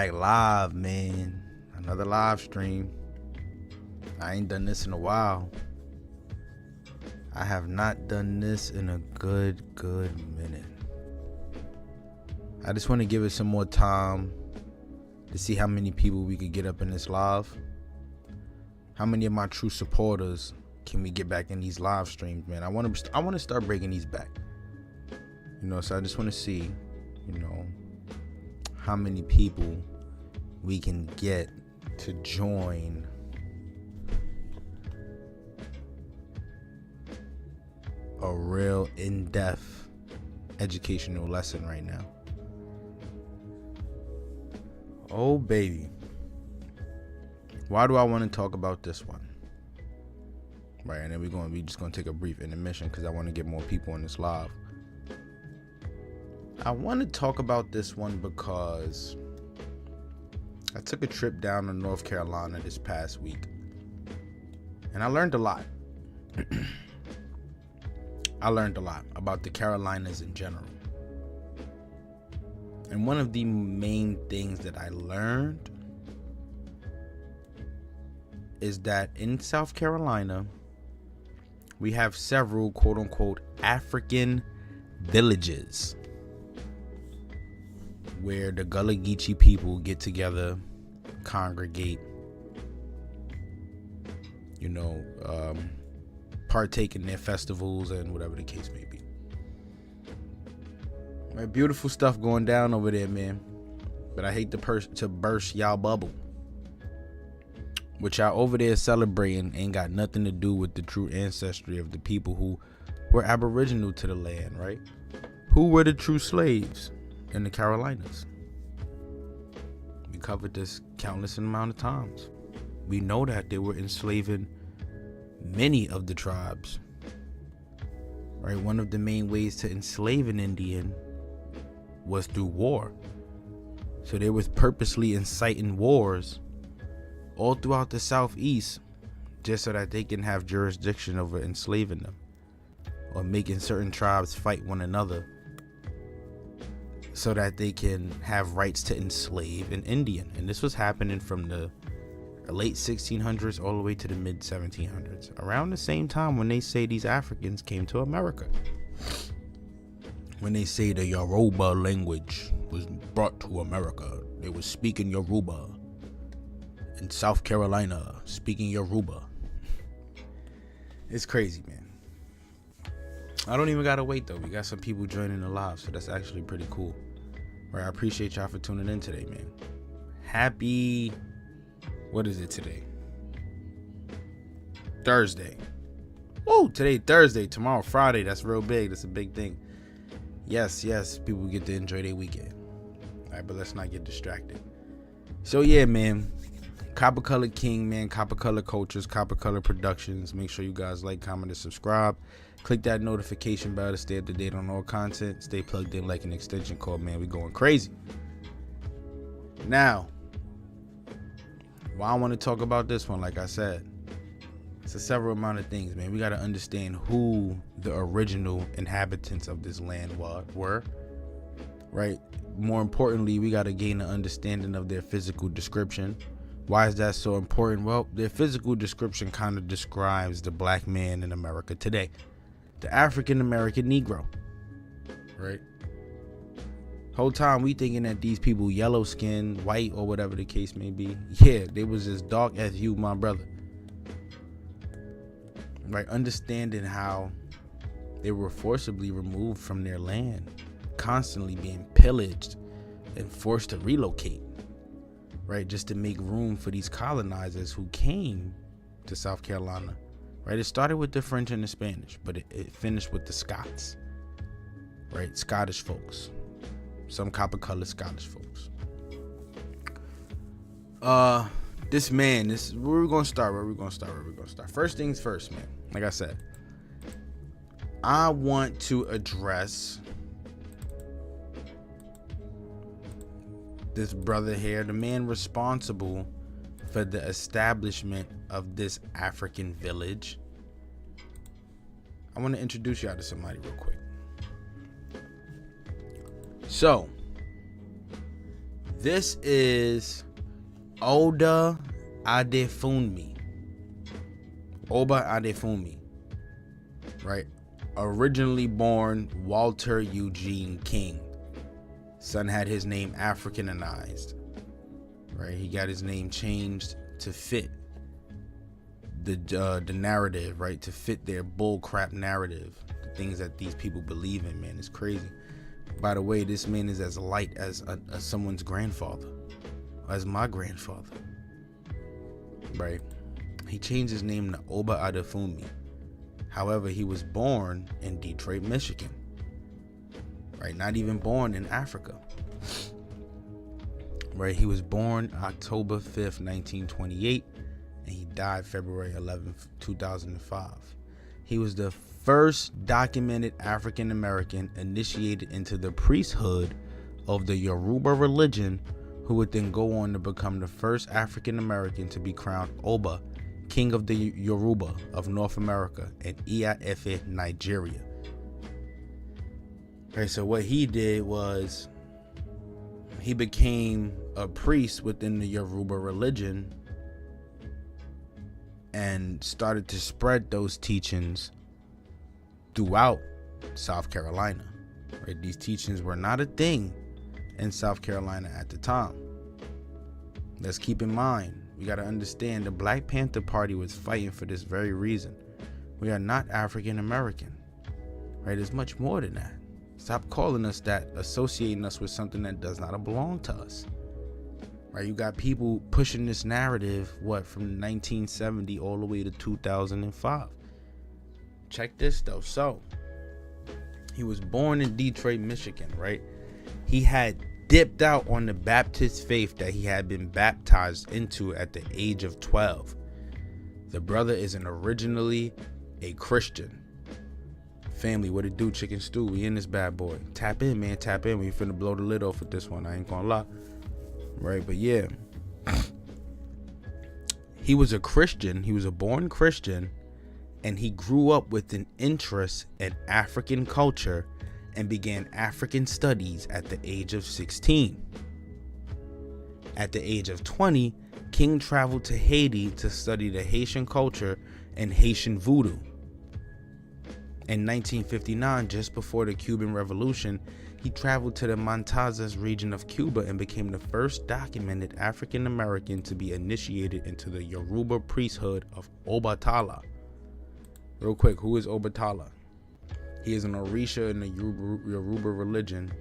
back live, man. Another live stream. I ain't done this in a while. I have not done this in a good minute. I just want to give it some more time to see how many people we could get up in this live. How many of my true supporters can we get back in these live streams, man? I want to start breaking these back. So I just want to see, how many people we can get to join a real in-depth educational lesson right now. Oh baby, why do I want to talk about this one? Right, and then we just gonna take a brief intermission because I want to get more people in this live. I want to talk about this one because I took a trip down to North Carolina this past week, and I learned a lot. I learned a lot about the Carolinas in general. And one of the main things that I learned is that in South Carolina, we have several quote unquote African villages where the Gullah Geechee people get together, congregate, partake in their festivals and whatever the case may be. Right, beautiful stuff going down over there, man. But I hate to burst y'all bubble. What y'all over there celebrating ain't got nothing to do with the true ancestry of the people who were aboriginal to the land, right? Who were the true slaves in the Carolinas? We covered this countless amount of times. We know that they were enslaving many of the tribes, right? One of the main ways to enslave an Indian was through war. So they was purposely inciting wars all throughout the Southeast just so that they can have jurisdiction over enslaving them or making certain tribes fight one another so that they can have rights to enslave an Indian. And this was happening from the late 1600s all the way to the mid 1700s, around the same time when they say these Africans came to America. When they say the Yoruba language was brought to America, they were speaking Yoruba. In South Carolina, speaking Yoruba. It's crazy, man. I don't even gotta wait though. We got some people joining the live, so that's actually pretty cool. Right, I appreciate y'all for tuning in today, man. Happy, what is it today? Thursday. Whoa, today Thursday, tomorrow Friday. That's real big. That's a big thing. Yes, people get to enjoy their weekend. All right, but let's not get distracted. So yeah, man. Copper Colored King, man. Copper Color Cultures, Copper Color Productions. Make sure you guys like, comment, and subscribe. Click that notification bell to stay up to date on all content. Stay plugged in like an extension cord, man. We going crazy. Now, why I want to talk about this one, like I said, it's a several amount of things, man. We got to understand who the original inhabitants of this land were, right? More importantly, we got to gain an understanding of their physical description. Why is that so important? Well, their physical description kind of describes the black man in America today. The African American Negro, right? Whole time we thinking that these people yellow skin, white, or whatever the case may be. Yeah, they was as dark as you, my brother. Right? Understanding how they were forcibly removed from their land, constantly being pillaged and forced to relocate. Right, just to make room for these colonizers who came to South Carolina. Right, it started with the French and the Spanish, but it finished with the Scots. Right, Scottish folks, some copper-colored Scottish folks. This where we're gonna start. First things first, man. Like I said, I want to address this brother here, the man responsible for the establishment of this African village. I want to introduce y'all to somebody real quick. So, This is Oda Adefunmi. Oba Adefunmi. Right? Originally born Walter Eugene King. Son had his name Africanized. Right? He got his name changed to fit the narrative, right? To fit their bull crap narrative. The things that these people believe in, man. It's crazy. By the way, this man is as light as someone's grandfather. As my grandfather. Right? He changed his name to Oba Adefunmi. However, he was born in Detroit, Michigan. Right? Not even born in Africa. Right? He was born October 5th, 1928, and he died February 11th, 2005. He was the first documented African American initiated into the priesthood of the Yoruba religion, who would then go on to become the first African American to be crowned Oba, King of the Yoruba of North America and Ife, Nigeria. Okay, so what he did was he became a priest within the Yoruba religion and started to spread those teachings throughout South Carolina. Right? These teachings were not a thing in South Carolina at the time. Let's keep in mind, we got to understand the Black Panther Party was fighting for this very reason. We are not African American. Right? There's much more than that. Stop calling us that, associating us with something that does not belong to us. Right? You got people pushing this narrative, from 1970 all the way to 2005. Check this though. So, he was born in Detroit, Michigan, right? He had dipped out on the Baptist faith that he had been baptized into at the age of 12. The brother is originally a Christian. Family, what it do? Chicken stew. We in this bad boy. Tap in, man. Tap in. We finna blow the lid off with this one. I ain't gonna lie. Right, but yeah. He was a Christian. He was a born Christian. And he grew up with an interest in African culture and began African studies at the age of 16. At the age of 20, King traveled to Haiti to study the Haitian culture and Haitian voodoo. In 1959, just before the Cuban Revolution, he traveled to the Matanzas region of Cuba and became the first documented African American to be initiated into the Yoruba priesthood of Obatala. Real quick, who is Obatala? He is an Orisha in the Yoruba religion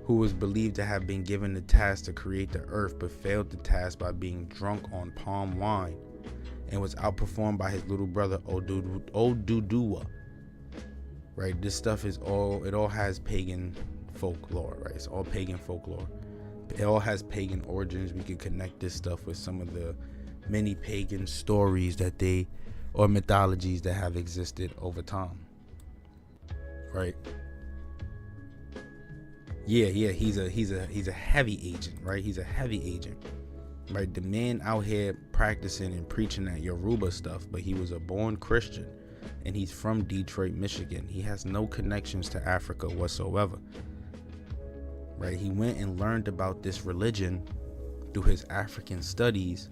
who was believed to have been given the task to create the earth but failed the task by being drunk on palm wine and was outperformed by his little brother Oduduwa. Right, this stuff it all has pagan folklore, right? It's all pagan folklore. It all has pagan origins. We can connect this stuff with some of the many pagan stories or mythologies that have existed over time. Right? Yeah, he's a heavy agent, right? He's a heavy agent. Right? The man out here practicing and preaching that Yoruba stuff, but he was a born Christian. And he's from Detroit, Michigan. He has no connections to Africa whatsoever. Right? He went and learned about this religion through his African studies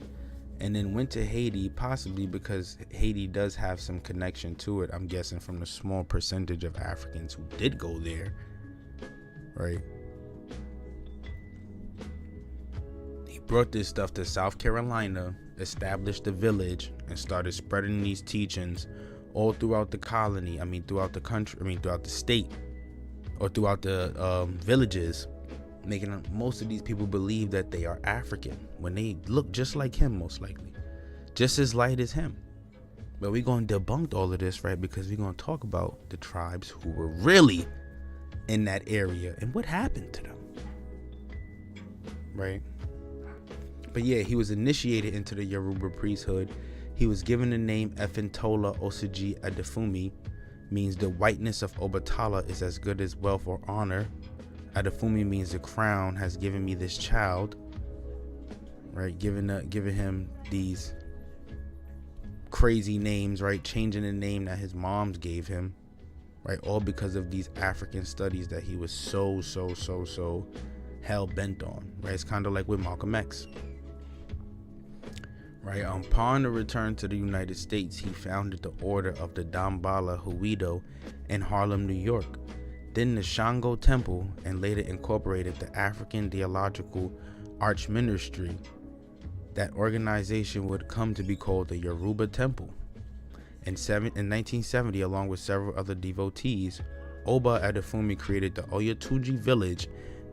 and then went to Haiti, possibly because Haiti does have some connection to it. I'm guessing from the small percentage of Africans who did go there. Right? He brought this stuff to South Carolina, established a village, and started spreading these teachings all throughout the colony, throughout the country, throughout the state, or throughout the villages, making most of these people believe that they are African when they look just like him, most likely, just as light as him. But we're going to debunk all of this, right? Because we're going to talk about the tribes who were really in that area and what happened to them, right? But yeah, he was initiated into the Yoruba priesthood. He was given the name Efintola Osiji Adefumi, means the whiteness of Obatala is as good as wealth or honor. Adefumi means the crown has given me this child, right? Giving him these crazy names, right? Changing the name that his moms gave him, right? All because of these African studies that he was so hell bent on, right? It's kind of like with Malcolm X, right? Upon the return to the United States, he founded the Order of the Dambala Huido in Harlem, New York, then the Shango Temple, and later incorporated the African Theological Archministry. That organization would come to be called the Yoruba Temple. In 1970, along with several other devotees, Oba Adefumi created the Oyotunji village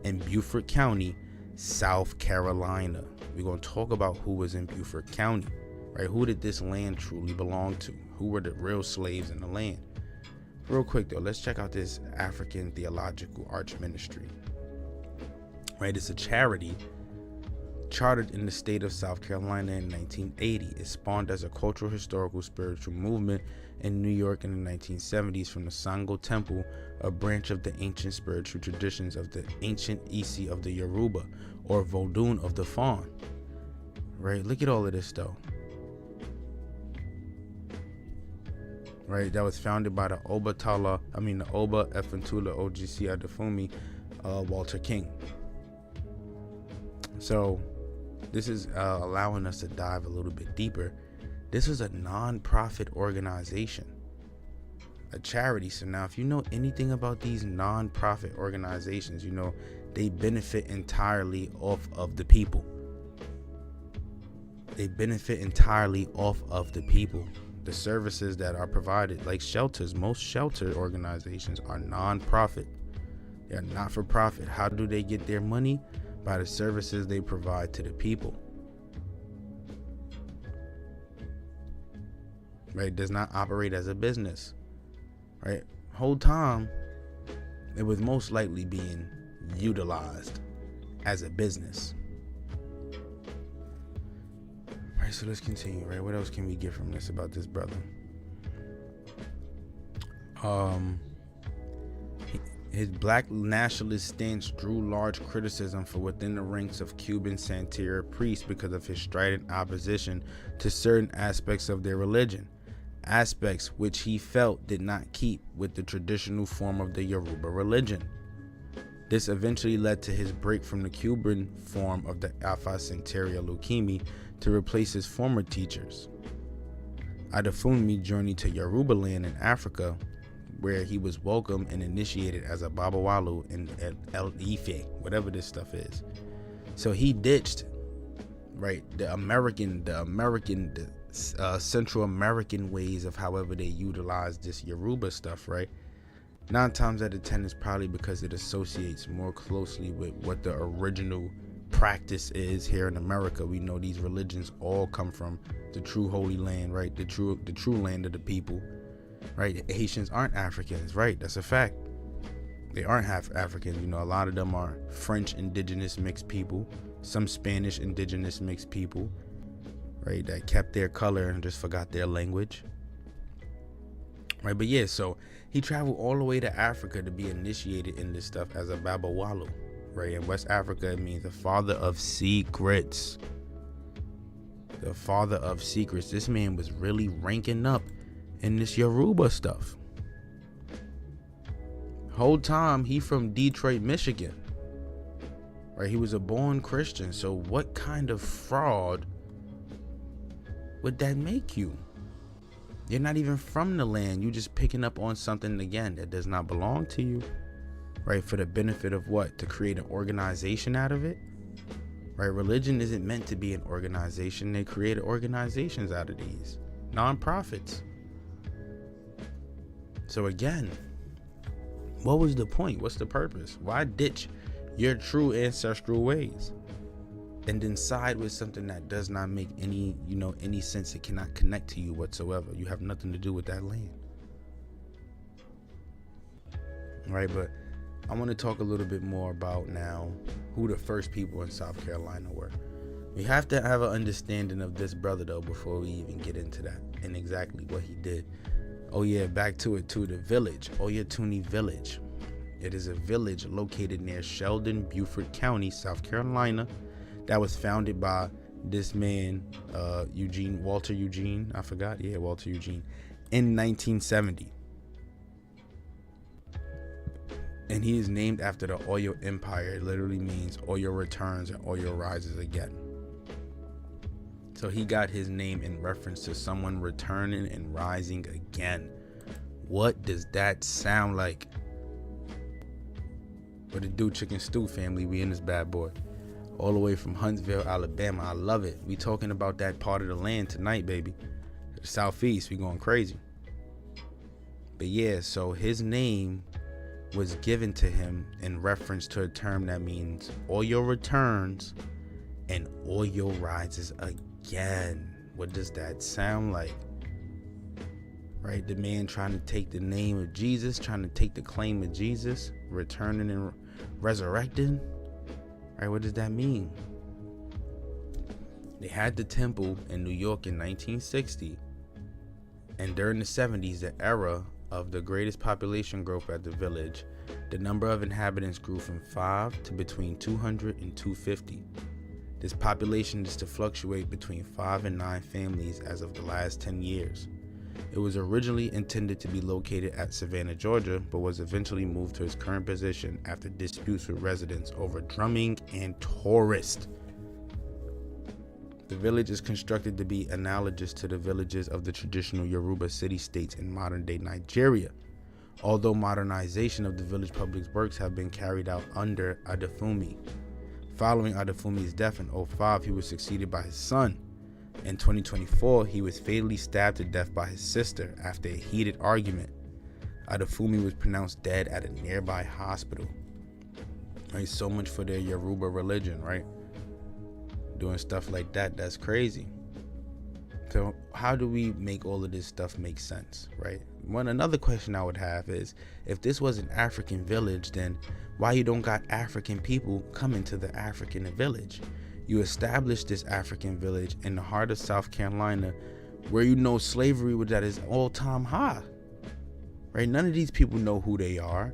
in Beaufort County, South Carolina. We're going to talk about who was in Beaufort County, right? Who did this land truly belong to? Who were the real slaves in the land? Real quick though, let's check out this African Theological Arch Ministry. Right, it's a charity chartered in the state of South Carolina in 1980. It spawned as a cultural, historical, spiritual movement in New York in the 1970s from the Sango Temple, a branch of the ancient spiritual traditions of the ancient Isi of the Yoruba, or Vodun of the Fawn. Right, look at all of this though. Right, that was founded by the Oba Efentula OGC Adefumi, Walter King. So this is allowing us to dive a little bit deeper. This was a non-profit organization, a charity. So now if you know anything about these non-profit organizations, you know they benefit entirely off of the people. They benefit entirely off of the people. The services that are provided, like shelters, most shelter organizations are non-profit. They're not for profit. How do they get their money? By the services they provide to the people. Right? It does not operate as a business. Right? Whole time it was most likely being utilized as a business. Right, so let's continue, right? What else can we get from this about this brother? His black nationalist stance drew large criticism from within the ranks of Cuban Santeria priests because of his strident opposition to certain aspects of their religion, aspects which he felt did not keep with the traditional form of the Yoruba religion. This eventually led to his break from the Cuban form of the Alpha Santeria Lukimi to replace his former teachers. Adefumi journeyed to Yoruba land in Africa, where he was welcomed and initiated as a Babawalu in El Ife, whatever this stuff is. So he ditched, right, the Central American ways of however they utilize this Yoruba stuff, right? 9 times out of 10 is probably because it associates more closely with what the original practice is here in America. We know these religions all come from the true Holy Land, right? The true land of the people, right? The Haitians aren't Africans, right? That's a fact. They aren't half Africans. You know, a lot of them are French indigenous mixed people, some Spanish indigenous mixed people, right? That kept their color and just forgot their language, right? But yeah, so he traveled all the way to Africa to be initiated in this stuff as a Babawalu, right? In West Africa, it means the father of secrets. The father of secrets. This man was really ranking up in this Yoruba stuff. Whole time he from Detroit, Michigan, right? He was a born Christian. So what kind of fraud would that make you? You're not even from the land. You just picking up on something again that does not belong to you, right? For the benefit of what? To create an organization out of it, right? Religion isn't meant to be an organization. They created organizations out of these non-profits. So again, what was the point? What's the purpose? Why ditch your true ancestral ways and then side with something that does not make any sense? It cannot connect to you whatsoever. You have nothing to do with that land, right? But I want to talk a little bit more about now who the first people in South Carolina were. We have to have an understanding of this brother though before we even get into that and exactly what he did. Oh yeah, back to it too. The village, Oyotunji Village. It is a village located near Sheldon, Beaufort County, South Carolina, that was founded by this man, Walter Eugene, in 1970. And he is named after the Oyo Empire. It literally means Oyo returns and Oyo rises again. So he got his name in reference to someone returning and rising again. What does that sound like? What it do, Chicken Stew family? We in this bad boy. All the way from Huntsville, Alabama. I love it. We talking about that part of the land tonight, baby. The Southeast, we going crazy. But yeah, so his name was given to him in reference to a term that means Oyo returns and Oyo rises again. What does that sound like? Right? The man trying to take the name of Jesus, trying to take the claim of Jesus, returning and resurrecting. Right? What does that mean? They had the temple in New York in 1960, and during the 70s, the era of the greatest population growth at the village, the number of inhabitants grew from 5 to between 200 and 250. This population is to fluctuate between 5 and 9 families as of the last 10 years. It was originally intended to be located at Savannah, Georgia, but was eventually moved to its current position after disputes with residents over drumming and tourists. The village is constructed to be analogous to the villages of the traditional Yoruba city-states in modern-day Nigeria, although modernization of the village public works have been carried out under Adefumi. Following Adefumi's death in 2005, he was succeeded by his son. In 2024, he was fatally stabbed to death by his sister after a heated argument. Adefumi was pronounced dead at a nearby hospital. Right, so much for their Yoruba religion, right? Doing stuff like that, that's crazy. So how do we make all of this stuff make sense, right? Another question I would have is, if this was an African village, then why you don't got African people coming to the African village? You established this African village in the heart of South Carolina, where you know slavery was at its all-time high, right? None of these people know who they are.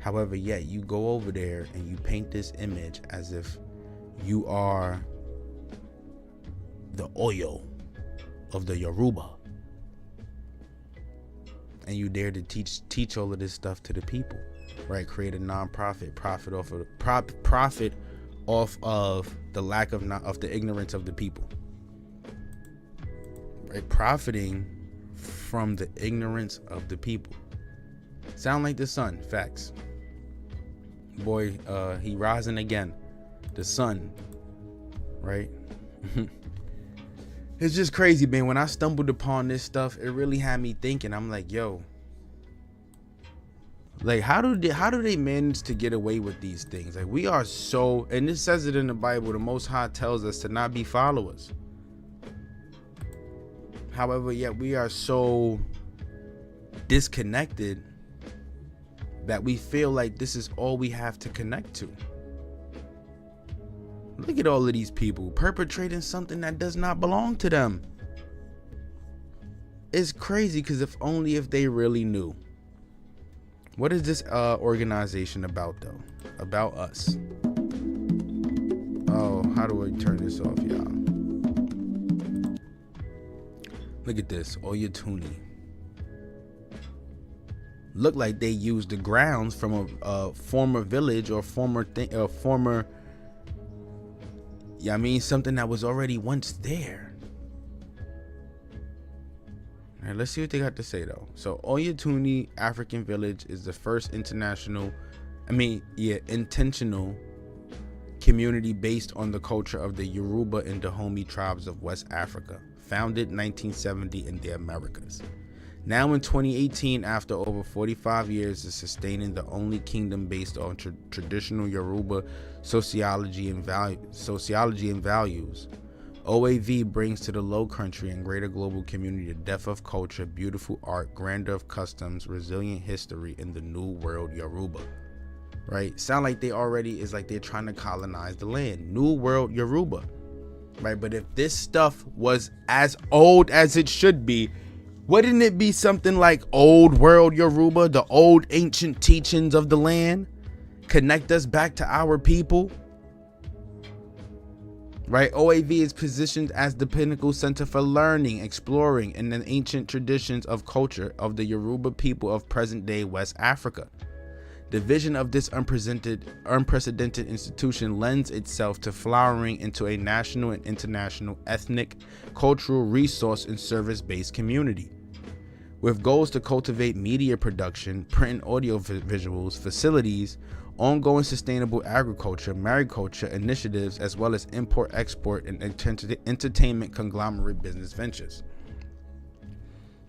However, yet you go over there and you paint this image as if you are the Oyo of the Yoruba, and you dare to teach all of this stuff to the people, right? Create a non-profit, profit off of the lack of the ignorance of the people, right? Profiting from the ignorance of the people. Sound like the sun. Facts. Boy, he rising again. The sun, right? It's just crazy, man. When I stumbled upon this stuff, it really had me thinking. I'm like, yo, like, how do they manage to get away with these things? Like, we are so, and this says it in the Bible, the Most High tells us to not be followers. However, yet we are so disconnected that we feel like this is all we have to connect to. Look at all of these people perpetrating something that does not belong to them. It's crazy, because if they really knew. What is this organization about, though? About us. Oh, how do I turn this off, y'all? Look at this, Oyotunji. Look like they used the grounds from a former village or former, something that was already once there. All right, let's see what they got to say, though. So, Oyotunji African Village is the first intentional community based on the culture of the Yoruba and Dahomey tribes of West Africa, founded 1970 in the Americas. Now in 2018, after over 45 years of sustaining the only kingdom based on traditional Yoruba sociology and values, OAV brings to the Low Country and greater global community the depth of culture, beautiful art, grandeur of customs, resilient history in the new world Yoruba. Right? Sound like they're trying to colonize the land. New world Yoruba. Right? But if this stuff was as old as it should be, wouldn't it be something like old world Yoruba, the old ancient teachings of the land? Connect us back to our people? Right? OAV is positioned as the pinnacle center for learning, exploring, and the ancient traditions of culture of the Yoruba people of present-day West Africa. The vision of this unprecedented institution lends itself to flowering into a national and international ethnic, cultural, resource, and service-based community, with goals to cultivate media production, print and audio visuals, facilities, ongoing sustainable agriculture, mariculture initiatives, as well as import-export and entertainment conglomerate business ventures.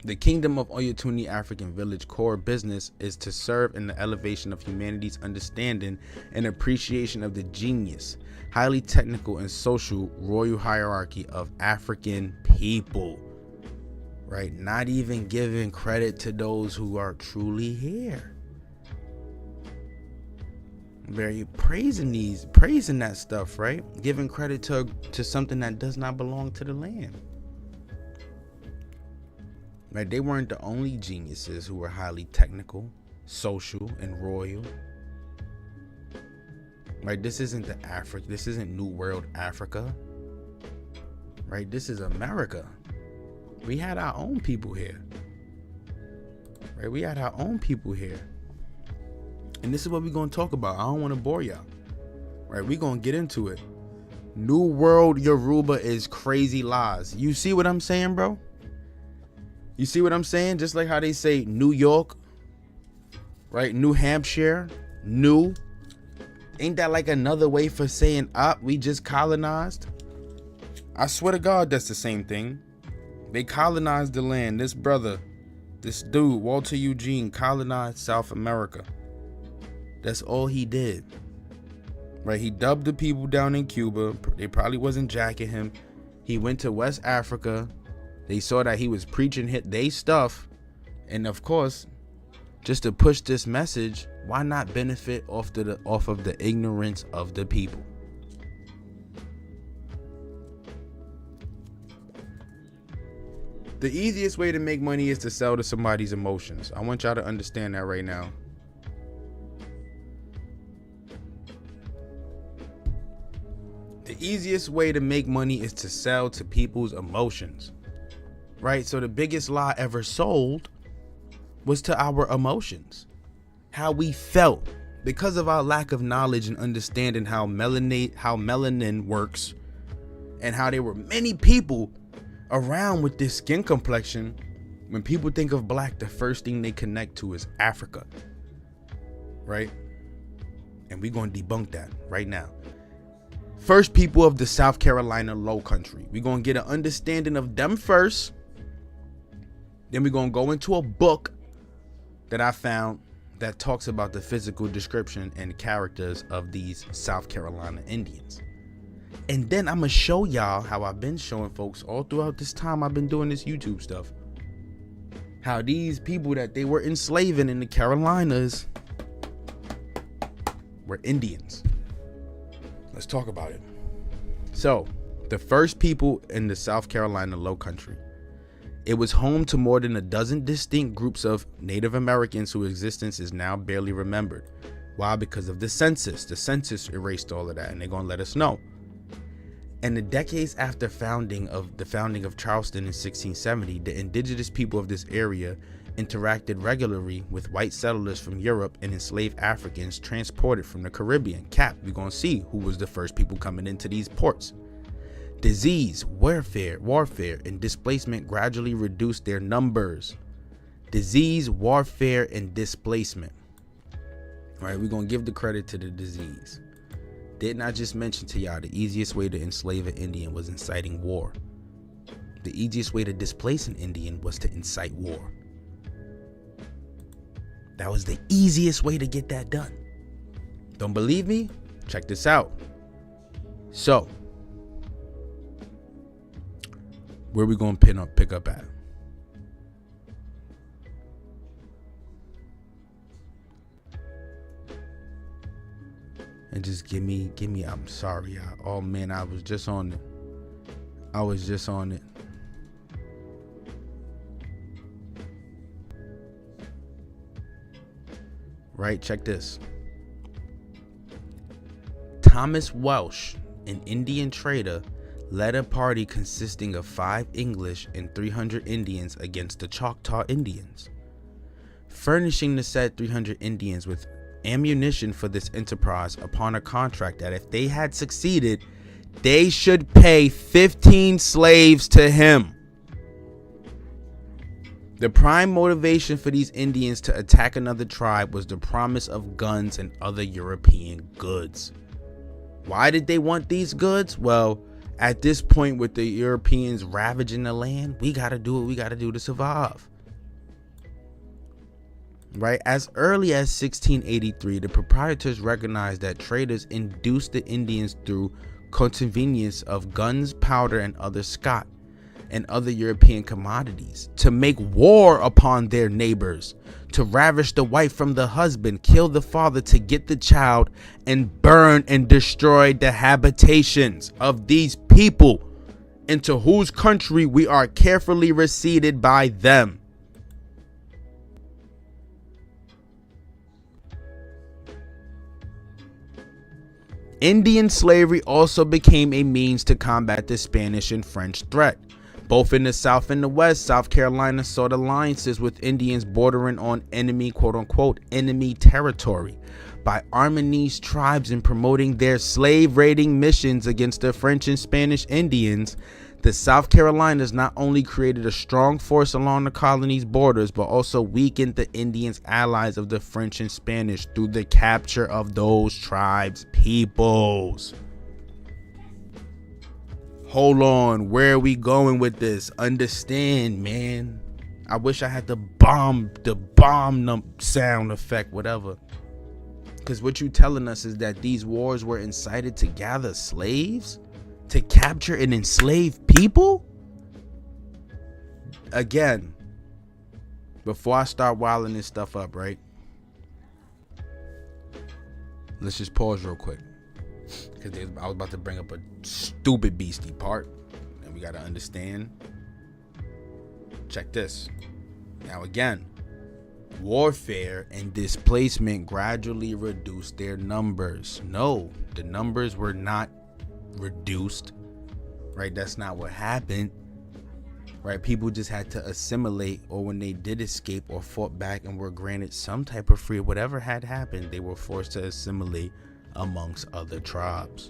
The Kingdom of Oyotunji African Village core business is to serve in the elevation of humanity's understanding and appreciation of the genius, highly technical and social royal hierarchy of African people. Right? Not even giving credit to those who are truly here. Very praising that stuff, right? Giving credit to something that does not belong to the land. Right? They weren't the only geniuses who were highly technical, social, and royal. Right? This isn't this isn't New World Africa. Right? This is America. We had our own people here. Right? We had our own people here. And this is what we're going to talk about. I don't want to bore y'all. Right? We're going to get into it. New World Yoruba is crazy lies. You see what I'm saying, bro? You see what I'm saying? Just like how they say New York, right? New Hampshire, new. Ain't that like another way for saying, we just colonized? I swear to God, that's the same thing. They colonized the land. This dude, Walter Eugene, colonized South America. That's all he did. Right? He dubbed the people down in Cuba. They probably wasn't jacking him. He went to West Africa. They saw that he was preaching they stuff. And of course, just to push this message, why not benefit off of the ignorance of the people? The easiest way to make money is to sell to somebody's emotions. I want y'all to understand that right now. The easiest way to make money is to sell to people's emotions. Right? So the biggest lie ever sold was to our emotions. How we felt. Because of our lack of knowledge and understanding how melanin works, and how there were many people around with this skin complexion. When people think of black, the first thing they connect to is Africa. Right? And we're going to debunk that right now. First people of the South Carolina Low Country. We're going to get an understanding of them first. Then we're going to go into a book that I found that talks about the physical description and characters of these South Carolina Indians. And then I'm going to show y'all how I've been showing folks all throughout this time I've been doing this YouTube stuff. How these people that they were enslaving in the Carolinas were Indians. Let's talk about it. So, the first people in the South Carolina Low Country. It was home to more than a dozen distinct groups of Native Americans whose existence is now barely remembered. Why? Because of the census. The census erased all of that, and they're going to let us know. And the decades after the founding of Charleston in 1670, the indigenous people of this area interacted regularly with white settlers from Europe and enslaved Africans transported from the Caribbean. We're going to see who was the first people coming into these ports. Disease, warfare, and displacement gradually reduced their numbers. Disease, warfare, and displacement. All right, we're going to give the credit to the disease. Didn't I just mention to y'all the easiest way to enslave an Indian was inciting war? The easiest way to displace an Indian was to incite war. That was the easiest way to get that done. Don't believe me? Check this out. So, where we gonna pick up at? And just give me, I'm sorry, y'all. Oh man, I was just on it. Right, check this. Thomas Welsh, an Indian trader, led a party consisting of 5 English and 300 Indians against the Choctaw Indians. Furnishing the said 300 Indians with ammunition for this enterprise upon a contract that if they had succeeded, they should pay 15 slaves to him. The prime motivation for these Indians to attack another tribe was the promise of guns and other European goods. Why did they want these goods? Well, at this point, with the Europeans ravaging the land, we got to do what we got to do to survive. Right? As early as 1683, the proprietors recognized that traders induced the Indians through convenience of guns, powder, and other scot and other European commodities to make war upon their neighbors, to ravish the wife from the husband, kill the father to get the child, and burn and destroy the habitations of these people, into whose country we are carefully receded by them. Indian slavery also became a means to combat the Spanish and French threat. Both in the South and the West, South Carolina sought alliances with Indians bordering on enemy, quote unquote, enemy territory by arming these tribes and promoting their slave raiding missions against the French and Spanish Indians. The South Carolinas not only created a strong force along the colony's borders, but also weakened the Indians' allies of the French and Spanish through the capture of those tribes' peoples. Hold on, where are we going with this? Understand, man. I wish I had the bomb sound effect, whatever. Because what you telling us is that these wars were incited to gather slaves? To capture and enslave people? Again, before I start wilding this stuff up, right? Let's just pause real quick. Because I was about to bring up a stupid beastie part. And we got to understand. Check this. Now again, warfare and displacement gradually reduced their numbers. No, the numbers were not reduced, right? That's not what happened, right? People just had to assimilate, or when they did escape or fought back and were granted some type of freedom, whatever had happened, they were forced to assimilate amongst other tribes,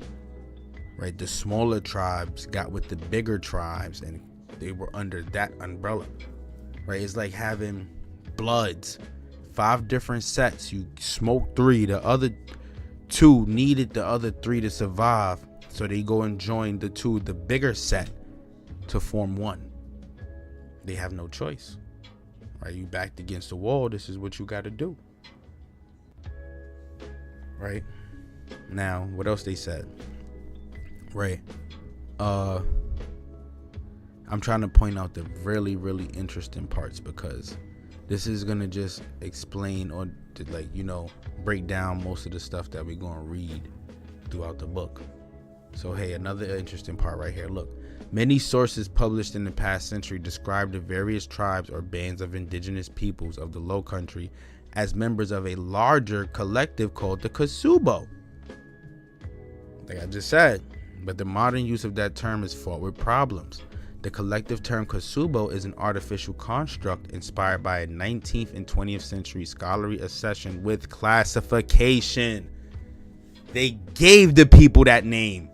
right? The smaller tribes got with the bigger tribes and they were under that umbrella, right? It's like having Bloods, 5 different sets. You smoke 3, the other 2 needed the other 3 to survive, so they go and join the bigger set to form one. They have no choice, right? You backed against the wall, this is what you got to do, right? Now, what else they said, right? I'm trying to point out the really, really interesting parts, because this is gonna just explain or to, like, you know, break down most of the stuff that we're gonna read throughout the book. So hey, another interesting part right here. Look, many sources published in the past century describe the various tribes or bands of indigenous peoples of the Low Country as members of a larger collective called the Kasubo. Like I just said, but the modern use of that term is fraught with problems. The collective term Kasubo is an artificial construct inspired by a 19th and 20th century scholarly obsession with classification. They gave the people that name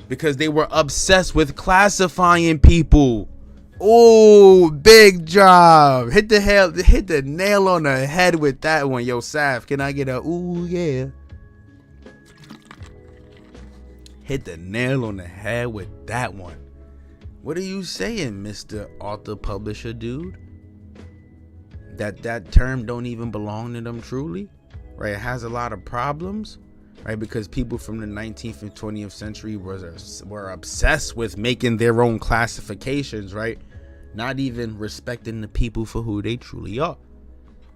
because they were obsessed with classifying people. Oh, big job. Hit the nail on the head with that one. Yo, Saf, can I get a ooh yeah? Hit the nail on the head with that one. What are you saying, Mr. Author Publisher dude? That term don't even belong to them truly? Right? It has a lot of problems, right? Because people from the 19th and 20th century were obsessed with making their own classifications, right? Not even respecting the people for who they truly are.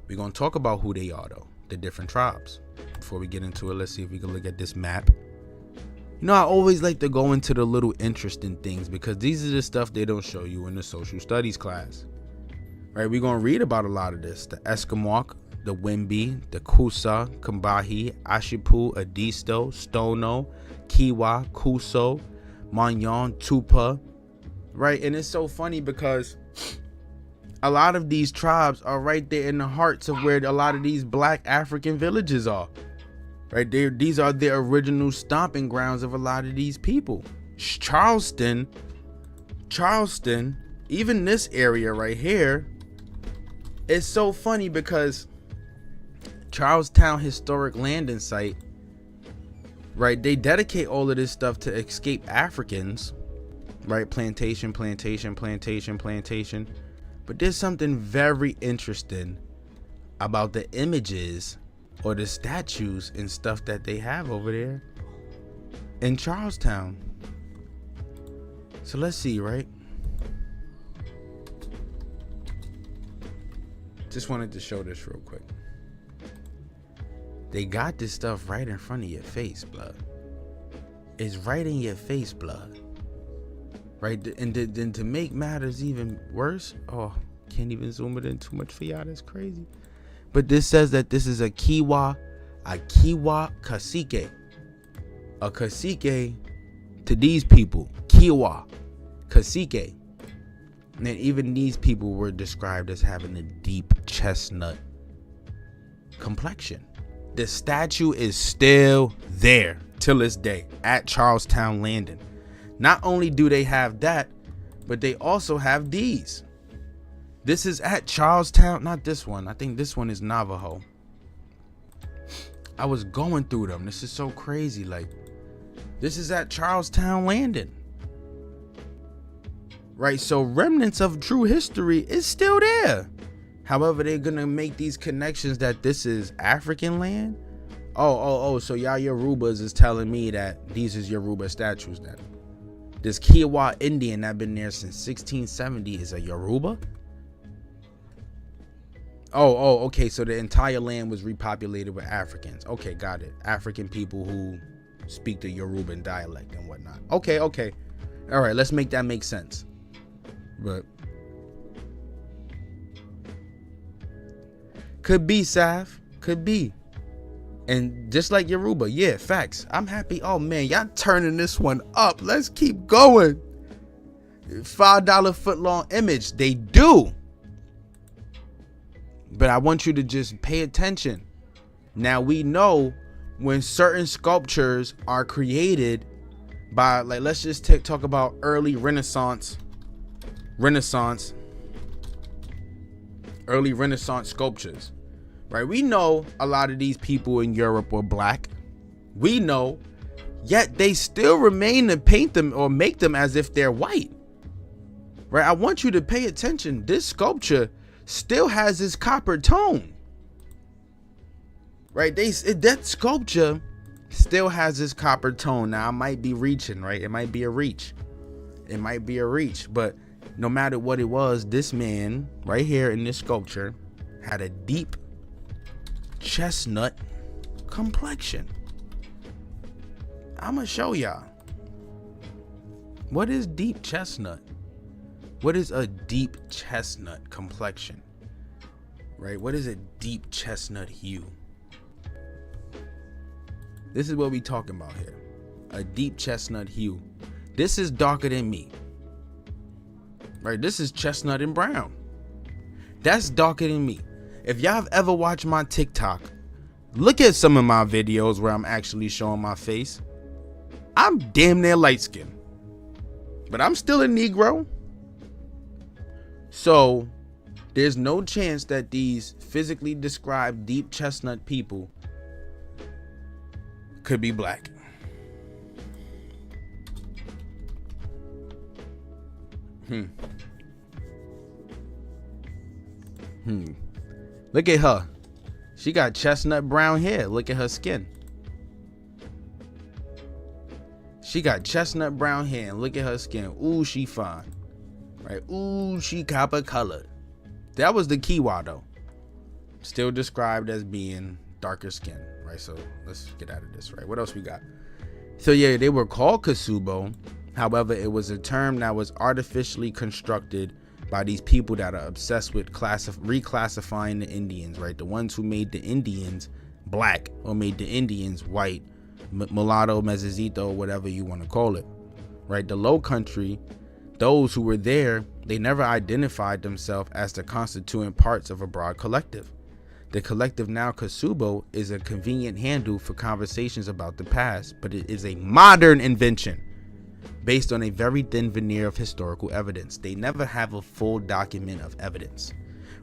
We're going to talk about who they are, though, the different tribes. Before we get into it, let's see if we can look at this map. You know, I always like to go into the little interesting things because these are the stuff they don't show you in the social studies class. Right? We're going to read about a lot of this. The Esquimalt, the Wimbi, the Kusa, Kambahi, Ashipu, Adisto, Stono, Kiwa, Kuso, Manyon, Tupa. Right? And it's so funny because A lot of these tribes are right there in the hearts of where a lot of these black African villages are. Right there, these are the original stomping grounds of a lot of these people. Charleston, even this area right here, it's so funny because Charlestown Historic Landing Site, right, they dedicate all of this stuff to escape Africans, right? Plantation. But there's something very interesting about the images or the statues and stuff that they have over there in Charlestown. So let's see, right? Just wanted to show this real quick. They got this stuff right in front of your face, blood. It's right in your face, blood. Right? And then to make matters even worse, oh, can't even zoom it in too much for y'all. That's crazy. But this says that this is a Kiowa cacique. A cacique to these people. Kiowa cacique. And even these people were described as having a deep chestnut complexion. The statue is still there till this day at Charlestown Landing. Not only do they have that, but they also have these. This is at Charlestown, not this one. I think this one is Navajo. I was going through them. This is so crazy. Like, this is at Charlestown Landing. Right, so remnants of true history is still there. However, they're gonna make these connections that this is African land. So y'all Yorubas is telling me that these is Yoruba statues then. This Kiowa Indian that been there since 1670 is a Yoruba? Okay, so the entire land was repopulated with Africans. Okay, got it. African people who speak the Yoruban dialect and whatnot. Okay. All right, let's make that make sense. But could be, Saf. Could be. And just like Yoruba, yeah, facts. I'm happy. Oh man, y'all turning this one up. Let's keep going. $5 foot long image. They do. But I want you to just pay attention. Now we know when certain sculptures are created by, like, let's just talk about early Renaissance sculptures, right? We know a lot of these people in Europe were black. We know, yet they still remain to paint them or make them as if they're white, right? I want you to pay attention. This sculpture still has this copper tone, right? That sculpture still has this copper tone. Now I might be reaching, right? It might be a reach, but no matter what it was, this man right here in this sculpture had a deep chestnut complexion. I'm gonna show y'all. What is deep chestnut? What is a deep chestnut complexion? Right? What is a deep chestnut hue? This is what we talking about here. A deep chestnut hue. This is darker than me. Right? This is chestnut and brown. That's darker than me. If y'all have ever watched my TikTok, look at some of my videos where I'm actually showing my face. I'm damn near light skinned, but I'm still a Negro. So there's no chance that these physically described deep chestnut people could be black. Look at her. She got chestnut brown hair. Look at her skin. She got chestnut brown hair. And look at her skin. Ooh, she fine. Right? Ooh, she copper colored. That was the Kiowa though. Still described as being darker skin. Right? So let's get out of this. Right? What else we got? So yeah, they were called Kasubo. However, it was a term that was artificially constructed by these people that are obsessed with reclassifying the Indians, right? The ones who made the Indians black or made the Indians white, mulatto, mezuzito, whatever you want to call it, right? The Low Country those who were there, they never identified themselves as the constituent parts of a broad collective. The collective now Kasubo is a convenient handle for conversations about the past, but it is a modern invention based on a very thin veneer of historical evidence. They never have a full document of evidence,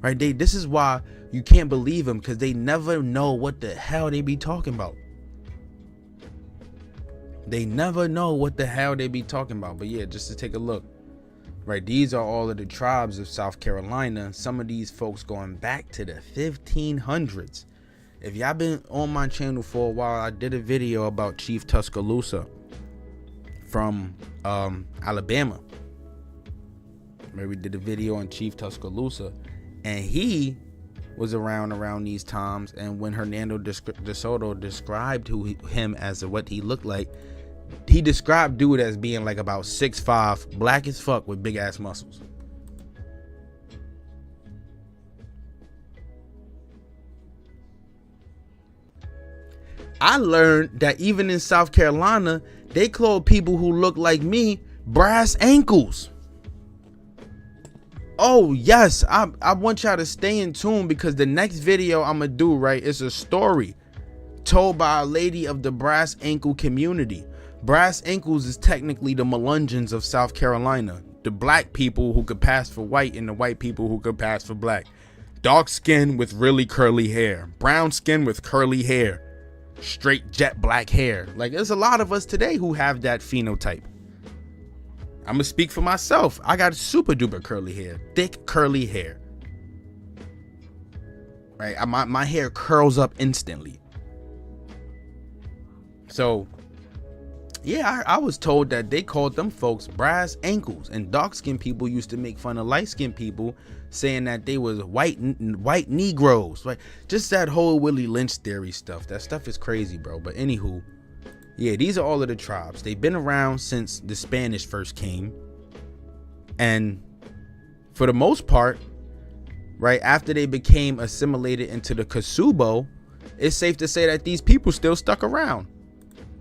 right? This is why you can't believe them, because they never know what the hell they be talking about. They never know what the hell they be talking about. But yeah, just to take a look, right? These are all of the tribes of South Carolina. Some of these folks going back to the 1500s. If y'all been on my channel for a while, I did a video about Chief Tuscaloosa from Alabama. Where we did a video on Chief Tuscaloosa, and he was around these times. And when Hernando de Soto described him as what he looked like, he described dude as being like about 6'5", black as fuck with big ass muscles. I learned that even in South Carolina, they call people who look like me brass ankles. Oh yes, I want y'all to stay in tune, because the next video I'm gonna do, right, is a story told by a lady of the brass ankle community. Brass ankles is technically the Melungeons of South Carolina, the black people who could pass for white and the white people who could pass for black. Dark skin with really curly hair, brown skin with curly hair, straight jet black hair. Like, there's a lot of us today who have that phenotype. I'm gonna speak for myself. I got super duper curly hair, thick curly hair, right? My hair curls up instantly. So yeah, I was told that they called them folks brass ankles, and dark skinned people used to make fun of light skinned people, saying that they was white Negroes, right? Just that whole Willie Lynch theory stuff. That stuff is crazy, bro. But anywho, yeah, these are all of the tribes. They've been around since the Spanish first came, and for the most part, right after they became assimilated into the Kasubo, it's safe to say that these people still stuck around.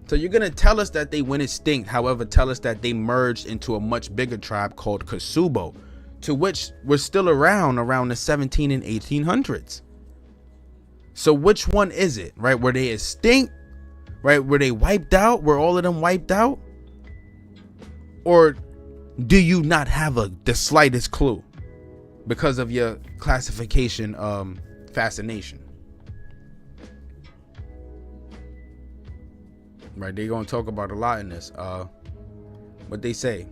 So you're gonna tell us that they went extinct, however, tell us that they merged into a much bigger tribe called Kasubo, to which were still around the 17 and 1800s. So which one is it, right? Were they extinct, right? Were they wiped out? Were all of them wiped out? Or do you not have the slightest clue because of your classification fascination? Right, they're going to talk about a lot in this. What they say.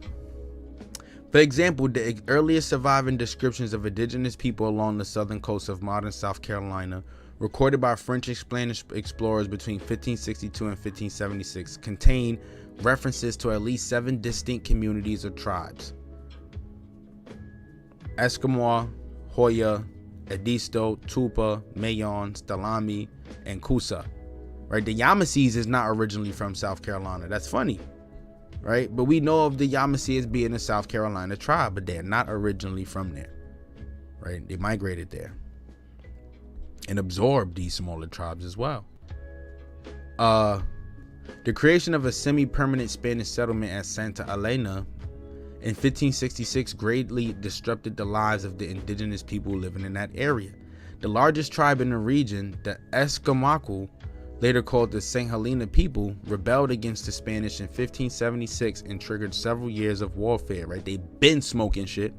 For example, the earliest surviving descriptions of indigenous people along the southern coast of modern South Carolina, recorded by French explorers between 1562 and 1576, contain references to at least 7 distinct communities or tribes: Esquimalt, Hoya, Edisto, Tupa, Mayon, Stalami, and Coosa. Right, the Yamasees is not originally from South Carolina. That's funny, right? But we know of the Yamasee as being a South Carolina tribe, but they're not originally from there, right? They migrated there and absorbed these smaller tribes as well. The creation of a semi-permanent Spanish settlement at Santa Elena in 1566 greatly disrupted the lives of the indigenous people living in that area. The largest tribe in the region, the Esquimalt, later called the St. Helena people, rebelled against the Spanish in 1576 and triggered several years of warfare, right? They've been smoking shit,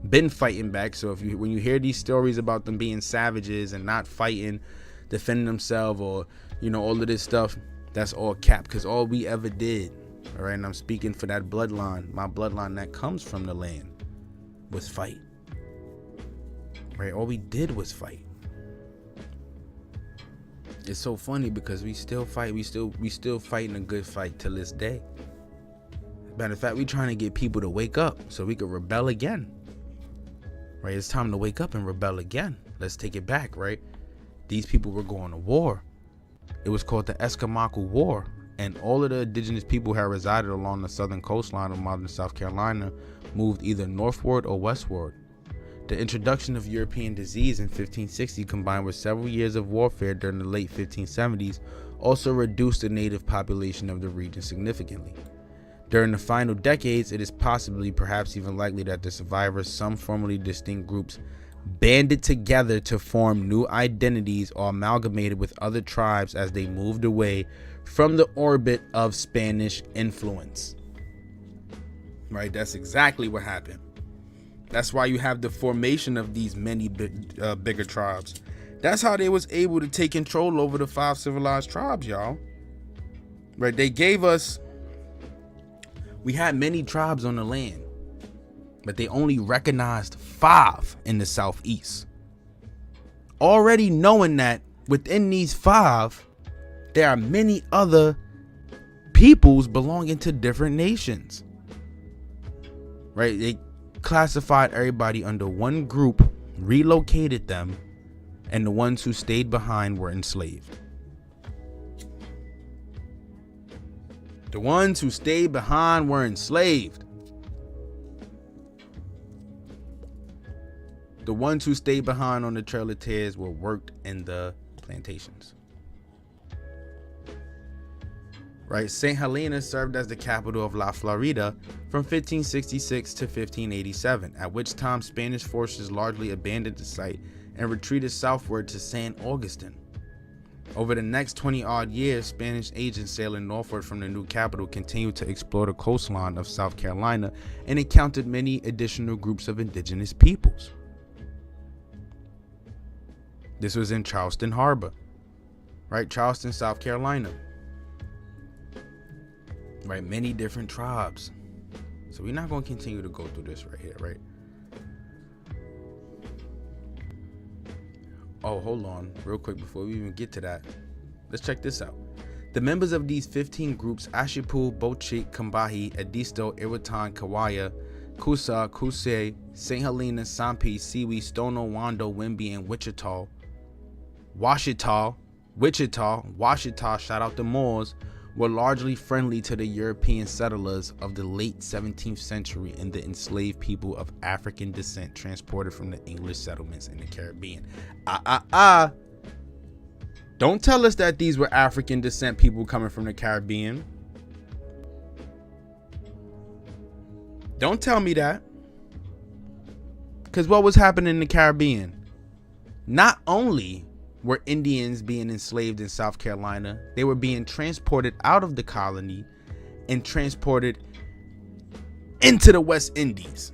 been fighting back. So when you hear these stories about them being savages and not fighting, defending themselves, or, you know, all of this stuff, that's all cap, because all we ever did, all right, and I'm speaking for that bloodline, my bloodline that comes from the land, was fight, right? All we did was fight. It's so funny because we still fight. We still fighting a good fight till this day. Matter of fact, we trying to get people to wake up so we could rebel again. Right? It's time to wake up and rebel again. Let's take it back, right? These people were going to war. It was called the Esquimalt War, and all of the indigenous people who had resided along the southern coastline of modern South Carolina moved either northward or westward. The introduction of European disease in 1560, combined with several years of warfare during the late 1570s, also reduced the native population of the region significantly. During the final decades, it is possibly, perhaps even likely, that the survivors, some formerly distinct groups, banded together to form new identities or amalgamated with other tribes as they moved away from the orbit of Spanish influence. Right? That's exactly what happened. That's why you have the formation of these many bigger tribes. That's how they was able to take control over the 5 civilized tribes, y'all. Right? They gave us, we had many tribes on the land, but they only recognized 5 in the southeast. Already knowing that within these 5, there are many other peoples belonging to different nations. Right? They classified everybody under one group, relocated them, and the ones who stayed behind were enslaved. The ones who stayed behind were enslaved. The ones who stayed behind on the Trail of Tears were worked in the plantations. Right? St. Helena served as the capital of La Florida from 1566 to 1587, at which time Spanish forces largely abandoned the site and retreated southward to San Augustine. Over the next 20-odd years, Spanish agents sailing northward from the new capital continued to explore the coastline of South Carolina and encountered many additional groups of indigenous peoples. This was in Charleston Harbor, right? Charleston, South Carolina. Right? Many different tribes. So we're not going to continue to go through this right here, right? Oh, hold on real quick before we even get to that. Let's check this out. The members of these 15 groups, Ashipu, Bochik, Kambahi, Edisto, Iwatan, Kawaya, Kusa, Kusei, St. Helena, Sampi, Siwi, Stono, Wando, Wimby, and Wichita, shout out the Moors, were largely friendly to the European settlers of the late 17th century and the enslaved people of African descent transported from the English settlements in the Caribbean. Don't tell us that these were African descent people coming from the Caribbean. Don't tell me that. Because what was happening in the Caribbean? Not only were Indians being enslaved in South Carolina, they were being transported out of the colony and transported into the West Indies.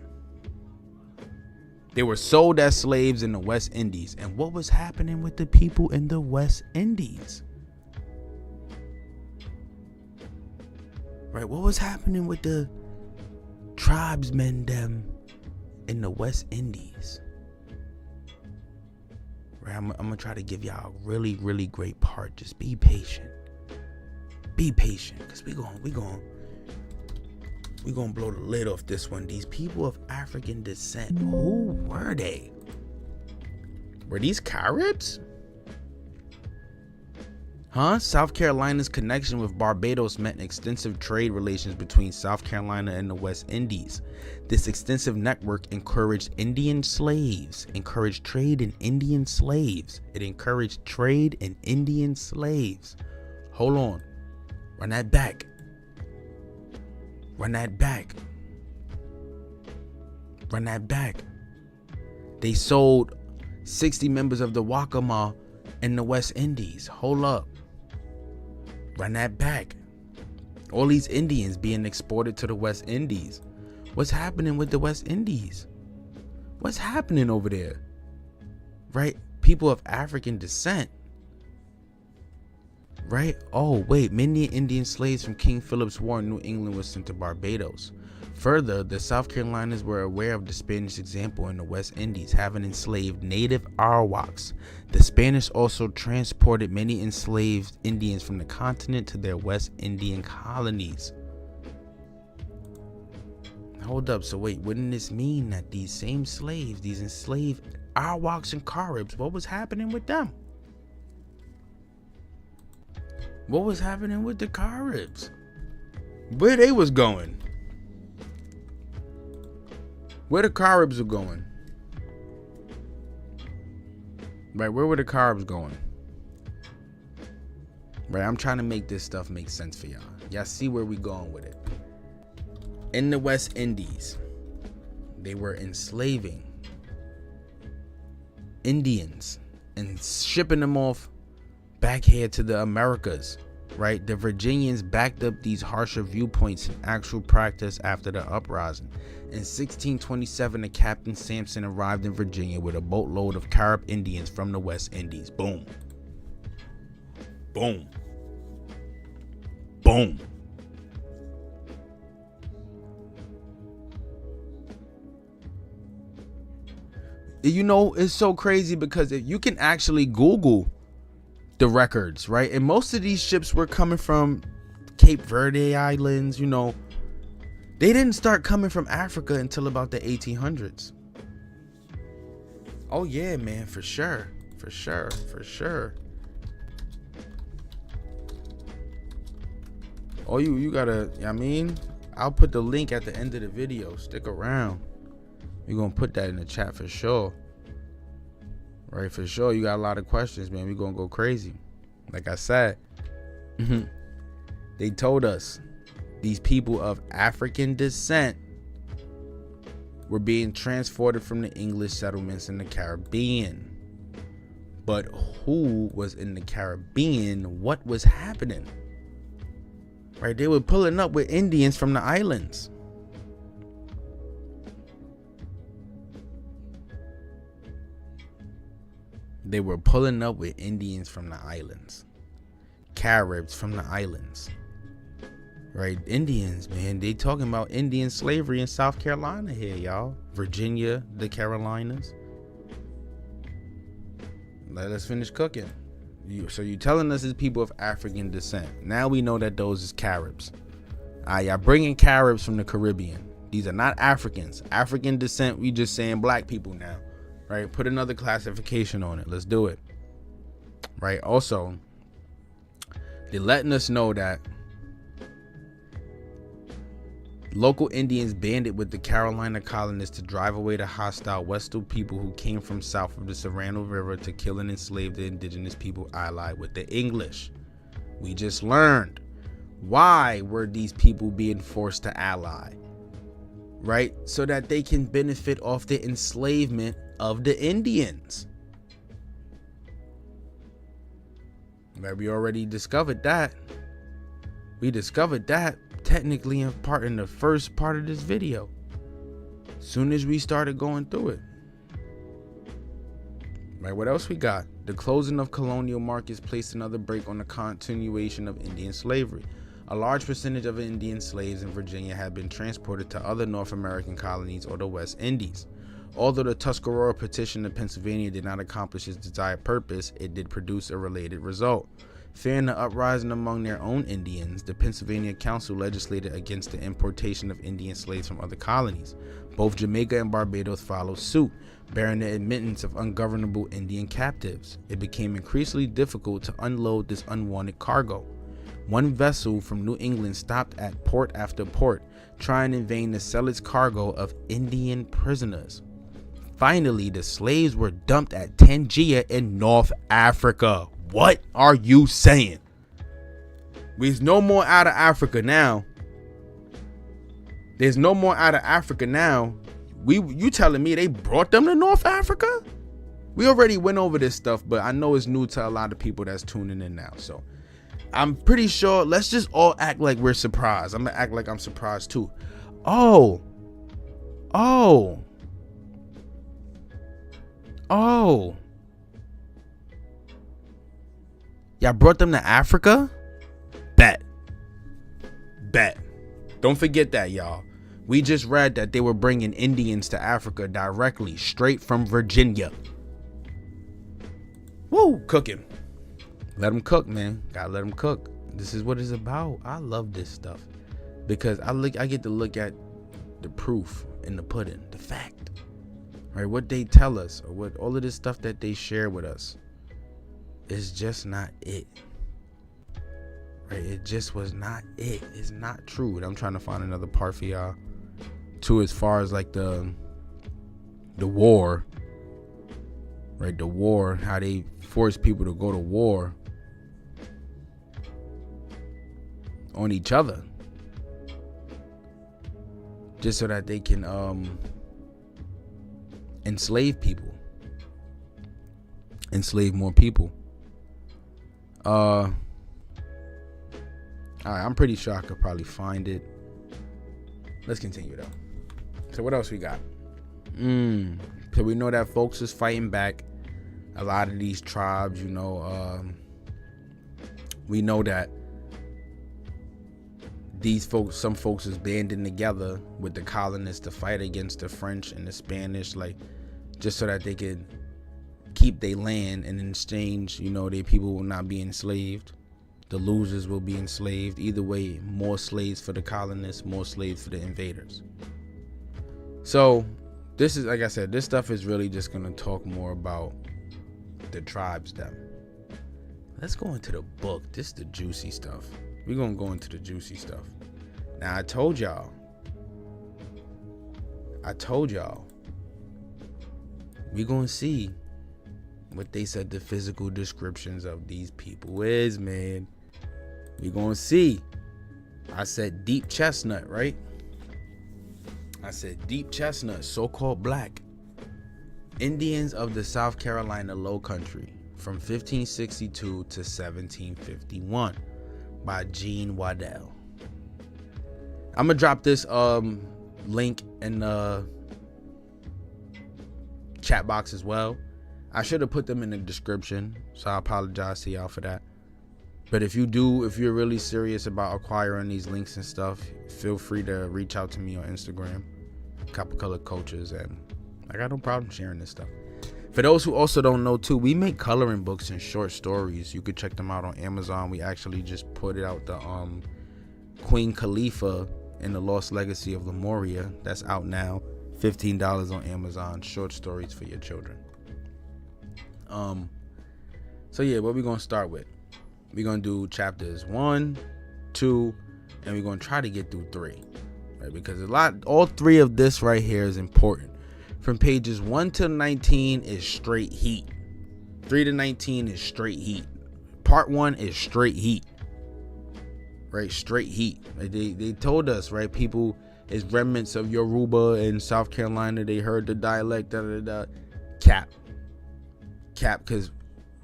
They were sold as slaves in the West Indies. And what was happening with the people in the West Indies? Right? What was happening with the tribesmen them in the West Indies? Right? I'm gonna try to give y'all a really, really great part. Just be patient. Be patient, because we gonna blow the lid off this one. These people of African descent, who were they? Were these Caribs? South Carolina's connection with Barbados meant extensive trade relations between South Carolina and the West Indies. This extensive network encouraged trade in Indian slaves. It encouraged trade in Indian slaves. Hold on. Run that back. They sold 60 members of the Wakama in the West Indies. Hold up. Run that back. All these Indians being exported to the West Indies. What's happening with the West Indies? What's happening over there? Right? People of African descent. Right? Oh, wait. Many Indian slaves from King Philip's War in New England were sent to Barbados. Further, the South Carolinas were aware of the Spanish example in the West Indies, having enslaved native Arawaks. The Spanish also transported many enslaved Indians from the continent to their West Indian colonies. Hold up, so wait, wouldn't this mean that these same slaves, these enslaved Arawaks and Caribs, what was happening with them? What was happening with the Caribs? Where they was going? Where the Caribs were going? Right, where were the Caribs going? Right, I'm trying to make this stuff make sense for y'all. Y'all see where we going with it. in the West Indies, they were enslaving Indians and shipping them off back here to the Americas, right? The Virginians backed up these harsher viewpoints in actual practice after the uprising. In 1627, the Captain Sampson arrived in Virginia with a boatload of Carib Indians from the West Indies. Boom. Boom. Boom. You know, it's so crazy because if you can actually Google the records, right? And most of these ships were coming from Cape Verde Islands, you know. They didn't start coming from Africa until about the 1800s. Oh yeah, man, for sure. For sure. For sure. Oh, you gotta, I mean, I'll put the link at the end of the video. Stick around. We're gonna put that in the chat for sure. Right, for sure. You got a lot of questions, man. We're gonna go crazy. Like I said, they told us these people of African descent were being transported from the English settlements in the Caribbean. But who was in the Caribbean? What was happening? Right, they were pulling up with Indians from the islands. They were pulling up with Indians from the islands. Caribs from the islands. Right? Indians, man. They talking about Indian slavery in South Carolina here, y'all. Virginia, the Carolinas. Let us finish cooking. So you telling us it's people of African descent. Now we know that those is Caribs. Y'all bringing Caribs from the Caribbean. These are not Africans. African descent, we just saying black people now. Right? Put another classification on it. Let's do it. Right? Also, they're letting us know that local Indians banded with the Carolina colonists to drive away the hostile Western people who came from south of the Serrano River to kill and enslave the indigenous people allied with the English. We just learned why were these people being forced to ally, right? So that they can benefit off the enslavement of the Indians. Right, we already discovered that. We discovered that technically in the first part of this video. Soon as we started going through it. Right, what else we got? The closing of colonial markets placed another brake on the continuation of Indian slavery. A large percentage of Indian slaves in Virginia had been transported to other North American colonies or the West Indies. Although the Tuscarora petition in Pennsylvania did not accomplish its desired purpose, it did produce a related result. Fearing the uprising among their own Indians, the Pennsylvania Council legislated against the importation of Indian slaves from other colonies. Both Jamaica and Barbados followed suit, bearing the admittance of ungovernable Indian captives. It became increasingly difficult to unload this unwanted cargo. One vessel from New England stopped at port after port, trying in vain to sell its cargo of Indian prisoners. Finally, the slaves were dumped at Tangier in North Africa. What are you saying? There's no more out of Africa now. There's no more out of Africa now. You telling me they brought them to North Africa? We already went over this stuff, but I know it's new to a lot of people that's tuning in now. So I'm pretty sure, let's just all act like we're surprised. I'm gonna act like I'm surprised too. Oh. Y'all brought them to Africa? Bet. Don't forget that, y'all. We just read that they were bringing Indians to Africa directly, straight from Virginia. Woo, cooking. Let them cook, man. Gotta let them cook. This is what it's about. I love this stuff because I get to look at the proof in the pudding, the fact, right? What they tell us, or what all of this stuff that they share with us, is just not it. Right? It just was not it. It's not true. And I'm trying to find another part for y'all too, as far as like the war, right? The war, how they force people to go to war on each other. just so that they can enslave more people. All right, I'm pretty sure I could probably find it. Let's continue though. So what else we got? So we know that folks is fighting back. A lot of these tribes, we know that some folks is banding together with the colonists to fight against the French and the Spanish, like just so that they could keep their land, and in exchange, their people will not be enslaved. The losers will be enslaved. Either way, more slaves for the colonists, more slaves for the invaders. So this is, like I said, this stuff is really just going to talk more about the tribes them. Let's go into the book. This is the juicy stuff. We're going to go into the juicy stuff. Now, I told y'all. We're going to see what they said the physical descriptions of these people is, man. We're going to see. I said deep chestnut, right? I said deep chestnut, so-called black. Indians of the South Carolina Low Country from 1562 to 1751 by Gene Waddell. I'm going to drop this link in the chat box as well. I should have put them in the description, so I apologize to y'all for that. But if you're really serious about acquiring these links and stuff, feel free to reach out to me on Instagram, Copper Colored Cultures, and I got no problem sharing this stuff. For those who also don't know too, we make coloring books and short stories. You could check them out on Amazon. We actually just put it out, the Queen Khalifa and the Lost Legacy of Lemuria. That's out now. $15 on Amazon. Short stories for your children. So yeah, what we're gonna start with? We're gonna do chapters 1, 2, and we're gonna try to get through 3, right? Because all 3 of this right here is important. From pages 1 to 19 is straight heat. 3 to 19 is straight heat. Part 1 is straight heat, right? Straight heat. They told us, right? People is remnants of Yoruba in South Carolina. They heard the dialect. Cap, because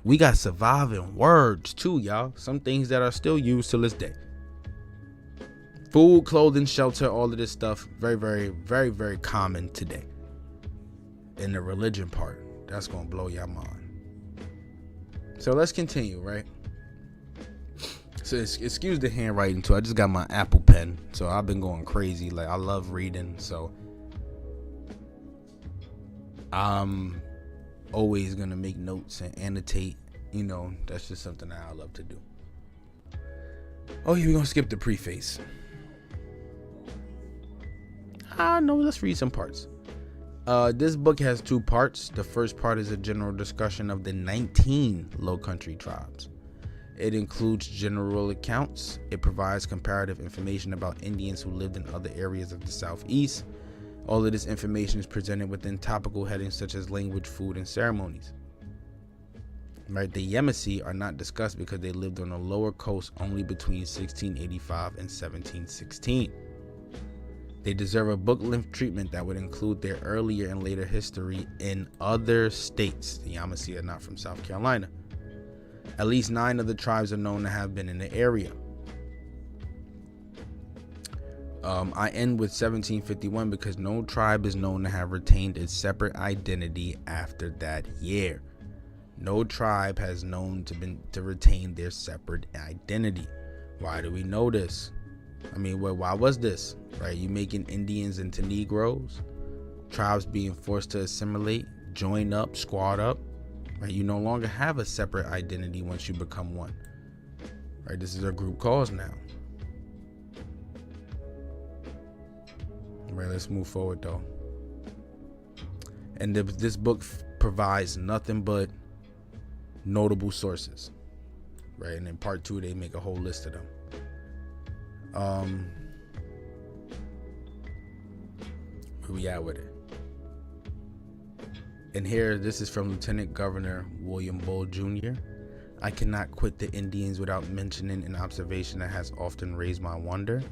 we got surviving words too, y'all. Some things that are still used to this day. Food, clothing, shelter, all of this stuff, very, very, very, very common today. In the religion part, that's gonna blow your mind. So let's continue, right? So excuse the handwriting too. I just got my Apple pen, so I've been going crazy. Like, I love reading, so I'm always gonna make notes and annotate. That's just something that I love to do. Oh yeah, we're gonna skip the preface. No, let's read some parts. This book has 2 parts. The first part is a general discussion of the 19 Low Country tribes. It includes general accounts. It provides comparative information about Indians who lived in other areas of the Southeast. All of this information is presented within topical headings such as language, food, and ceremonies. Right, the Yamasee are not discussed because they lived on the lower coast only between 1685 and 1716. They deserve a book-length treatment that would include their earlier and later history in other states. The Yamasee are not from South Carolina. At least 9 of the tribes are known to have been in the area. I end with 1751 because no tribe is known to have retained its separate identity after that year. No tribe has known to retain their separate identity. Why do we know this? I mean, why was this? Right? You making Indians into Negroes, tribes being forced to assimilate, join up, squad up. Right? You no longer have a separate identity once you become one. Right? This is a group cause now. Right, let's move forward though. And this book provides nothing but notable sources. Right? And in part 2, they make a whole list of them. Where we at with it? And here, this is from Lieutenant Governor William Bull Jr. I cannot quit the Indians without mentioning an observation that has often raised my wonder.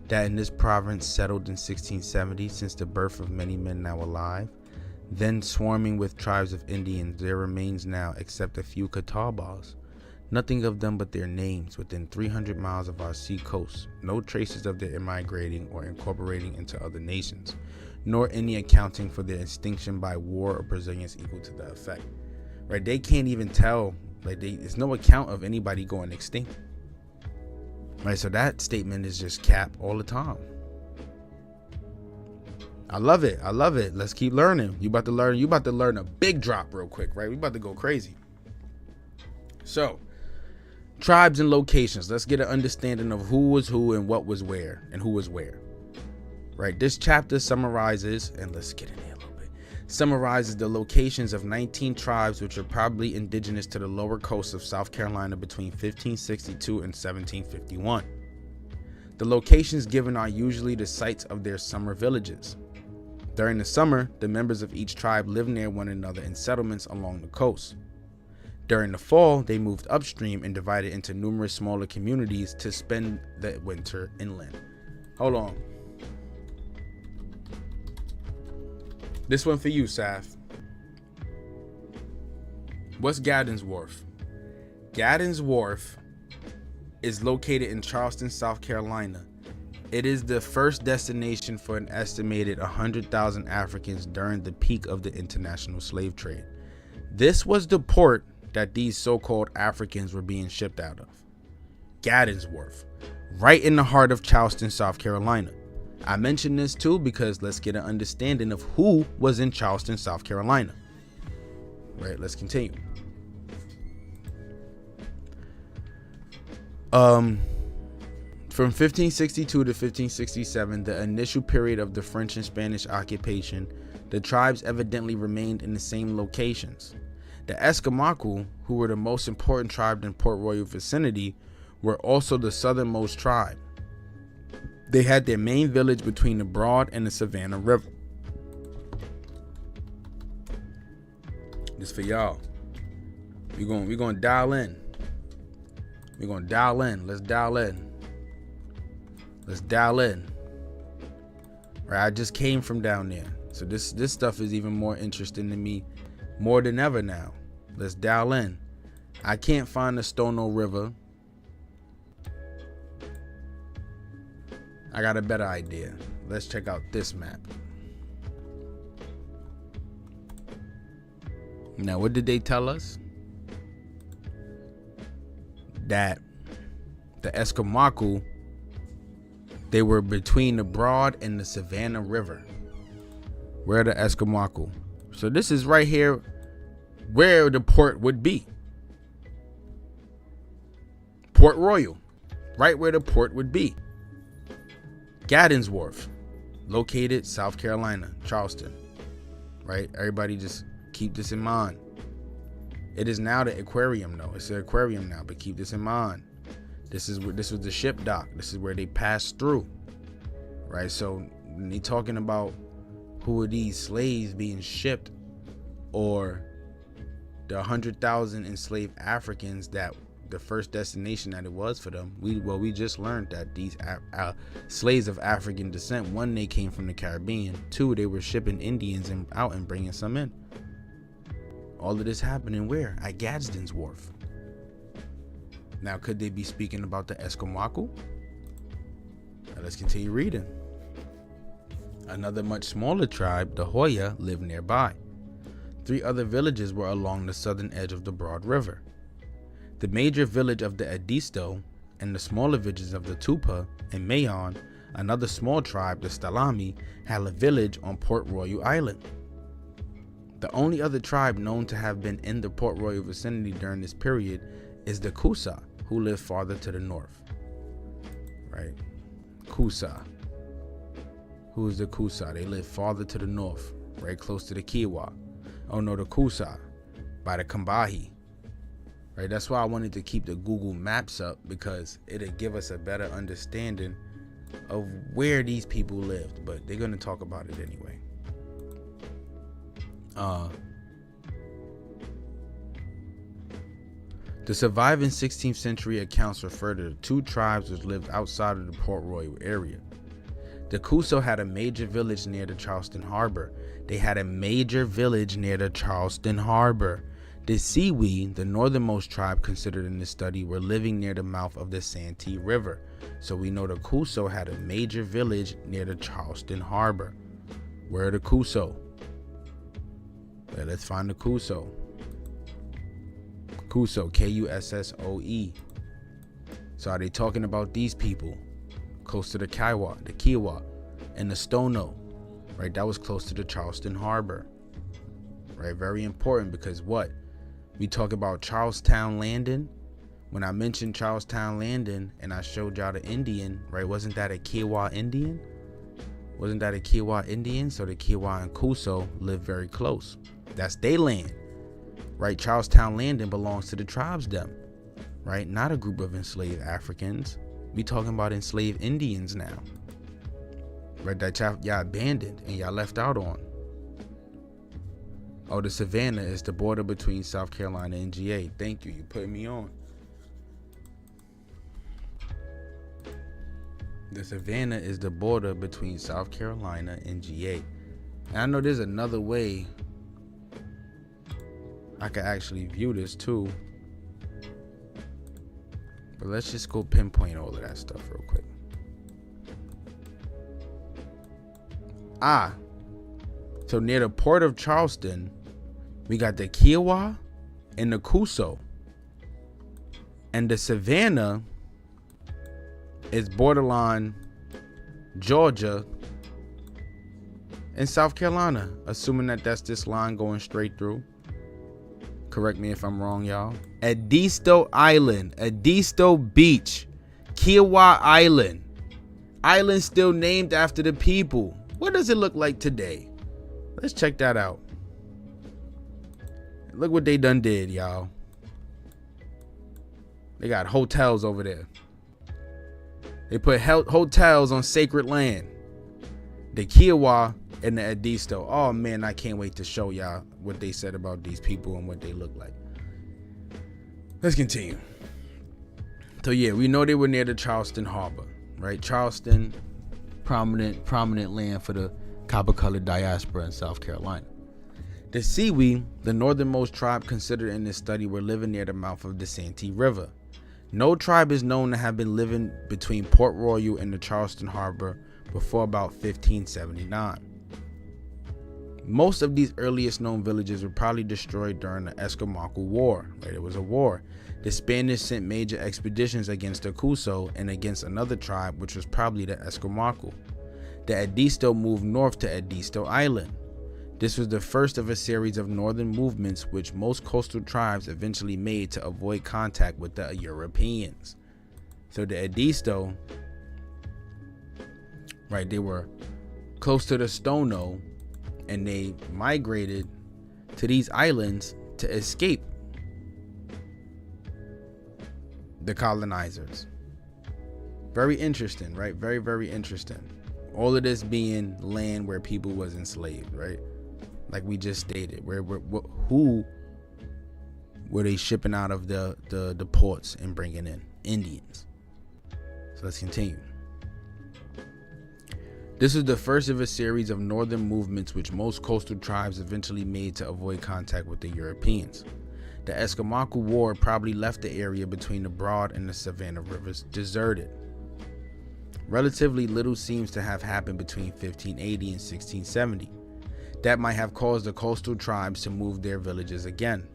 that in this province settled in 1670 since the birth of many men now alive, then swarming with tribes of Indians, there remains now except a few Catawbas, nothing of them but their names within 300 miles of our sea coast, no traces of their immigrating or incorporating into other nations, nor any accounting for their extinction by war or Brazilians equal to the effect. Right? They can't even tell, there's no account of anybody going extinct. Right? So that statement is just cap all the time. I love it. Let's keep learning. You about to learn a big drop real quick, right? We about to go crazy. So, tribes and locations. Let's get an understanding of who was who and what was where and who was where. Right? This chapter summarizes, and let's get in here a little bit, summarizes the locations of 19 tribes which are probably indigenous to the lower coast of South Carolina between 1562 and 1751. The locations given are usually the sites of their summer villages. During the summer, the members of each tribe lived near one another in settlements along the coast. During the fall, they moved upstream and divided into numerous smaller communities to spend the winter inland. Hold on. This one for you, Saf. What's Gaddon's Wharf? Gaddon's Wharf is located in Charleston, South Carolina. It is the first destination for an estimated 100,000 Africans during the peak of the international slave trade. This was the port that these so-called Africans were being shipped out of. Gaddon's Wharf, right in the heart of Charleston, South Carolina. I mention this too because let's get an understanding of who was in Charleston, South Carolina. Right, let's continue. From 1562 to 1567, the initial period of the French and Spanish occupation, the tribes evidently remained in the same locations. The Esquimalt, who were the most important tribe in Port Royal vicinity, were also the southernmost tribe. They had their main village between the Broad and the Savannah River. This for y'all. We're gonna dial in. We're gonna dial in. Let's dial in. Right, I just came from down there, so this stuff is even more interesting to me, more than ever now. Let's dial in. I can't find the Stono River. I got a better idea. Let's check out this map. Now, what did they tell us? That the Esquimalt, they were between the Broad and the Savannah River. Where the Esquimalt. So this is right here where the port would be. Port Royal. Right where the port would be. Gaddon's Wharf. Located South Carolina, Charleston. Right? Everybody just keep this in mind. It is now the aquarium though. It's the aquarium now, but keep this in mind. This was the ship dock. This is where they passed through. Right? So when they talking about who are these slaves being shipped, or the 100,000 enslaved Africans that the first destination that it was for them, we just learned that these slaves of African descent, one, they came from the Caribbean, two, they were shipping Indians out and bringing some in. All of this happening where? At Gadsden's Wharf. Now, could they be speaking about the Esquimalt? Let's continue reading. Another much smaller tribe, the Hoya, lived nearby. 3 other villages were along the southern edge of the Broad River. The major village of the Edisto and the smaller villages of the Tupa and Mayon, another small tribe, the Stalami, had a village on Port Royal Island. The only other tribe known to have been in the Port Royal vicinity during this period is the Coosa, who live farther to the north. Right? Coosa. Who is the Coosa? They live farther to the north, right close to the Kiowa. Oh no, the Coosa, by the Combahee. Right? That's why I wanted to keep the Google Maps up, because it'll give us a better understanding of where these people lived. But they're going to talk about it anyway. The surviving 16th century accounts refer to the 2 tribes which lived outside of the Port Royal area. The Cusco had a major village near the Charleston Harbor. They had a major village near the Charleston Harbor. The Siwi, the northernmost tribe considered in this study, were living near the mouth of the Santee River. So we know the Cusco had a major village near the Charleston Harbor. Where are the Cusco? Let's find the Cusco. Cusco, K-U-S-S-O-E. So are they talking about these people? Close to the Kiowa, and the Stono, right? That was close to the Charleston Harbor, right? Very important, because what? We talk about Charlestown landing. When I mentioned Charlestown landing and I showed y'all the Indian, right? Wasn't that a Kiowa Indian? Wasn't that a Kiowa Indian? So the Kiowa and Cusco live very close. That's their land, right? Charlestown landing belongs to the tribes them, right? Not a group of enslaved Africans. We talking about enslaved Indians now, right? That y'all abandoned and y'all left out on. Oh, the Savannah is the border between South Carolina and GA. Thank you. You putting me on. The Savannah is the border between South Carolina and GA. And I know there's another way I could actually view this too. But let's just go pinpoint all of that stuff real quick. So near the port of Charleston, we got the Kiowa and the Cusco. And the Savannah is borderline Georgia and South Carolina, assuming that that's this line going straight through. Correct me if I'm wrong, y'all. Edisto Island, Edisto Beach, Kiowa Island. Island still named after the people. What does it look like today? Let's check that out. Look what they done did, y'all. They got hotels over there. They put hotels on sacred land. The Kiowa and the Edisto. Oh man, I can't wait to show y'all what they said about these people and what they look like. Let's continue. So yeah, we know they were near the Charleston Harbor, right? Charleston, prominent land for the copper-colored diaspora in South Carolina. The Siwi, the northernmost tribe considered in this study, were living near the mouth of the Santee River. No tribe is known to have been living between Port Royal and the Charleston Harbor before about 1579. Most of these earliest known villages were probably destroyed during the Esquimalt War. Right? It was a war. The Spanish sent major expeditions against the Cusco and against another tribe, which was probably the Esquimalt. The Edisto moved north to Edisto Island. This was the first of a series of northern movements which most coastal tribes eventually made to avoid contact with the Europeans. So the Edisto, right, they were close to the Stono, and they migrated to these islands to escape the colonizers. Very interesting, right? Very, very interesting. All of this being land where people was enslaved, right? Like we just stated, who were they shipping out of the ports and bringing in? Indians. So let's continue. This is the first of a series of northern movements which most coastal tribes eventually made to avoid contact with the Europeans. The Esquimalt War probably left the area between the Broad and the Savannah rivers deserted. Relatively little seems to have happened between 1580 and 1670. That might have caused the coastal tribes to move their villages again.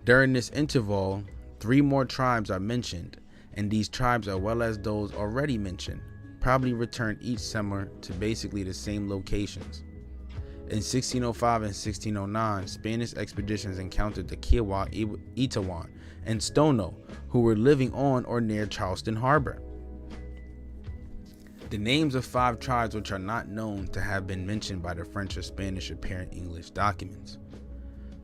During this interval, 3 more tribes are mentioned, and these tribes, as well as those already mentioned, probably returned each summer to basically the same locations. In 1605 and 1609, Spanish expeditions encountered the Kiowa, Itawan, and Stono, who were living on or near Charleston Harbor. The names of 5 tribes which are not known to have been mentioned by the French or Spanish appear in English documents.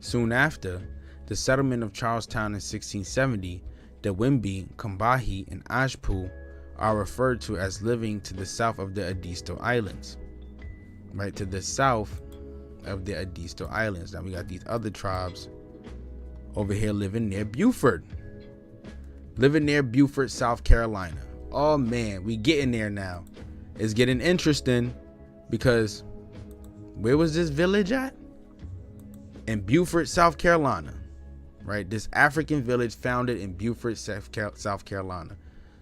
Soon after, the settlement of Charlestown in 1670, the Wimbi, Combahee, and Ashpoo are referred to as living to the south of the Edisto Islands. Right, to the south of the Edisto Islands. Now we got these other tribes over here living near Beaufort. Living near Beaufort, South Carolina. Oh man, we getting there now. It's getting interesting because where was this village at? In Beaufort, South Carolina, right? This African village founded in Beaufort, South Carolina.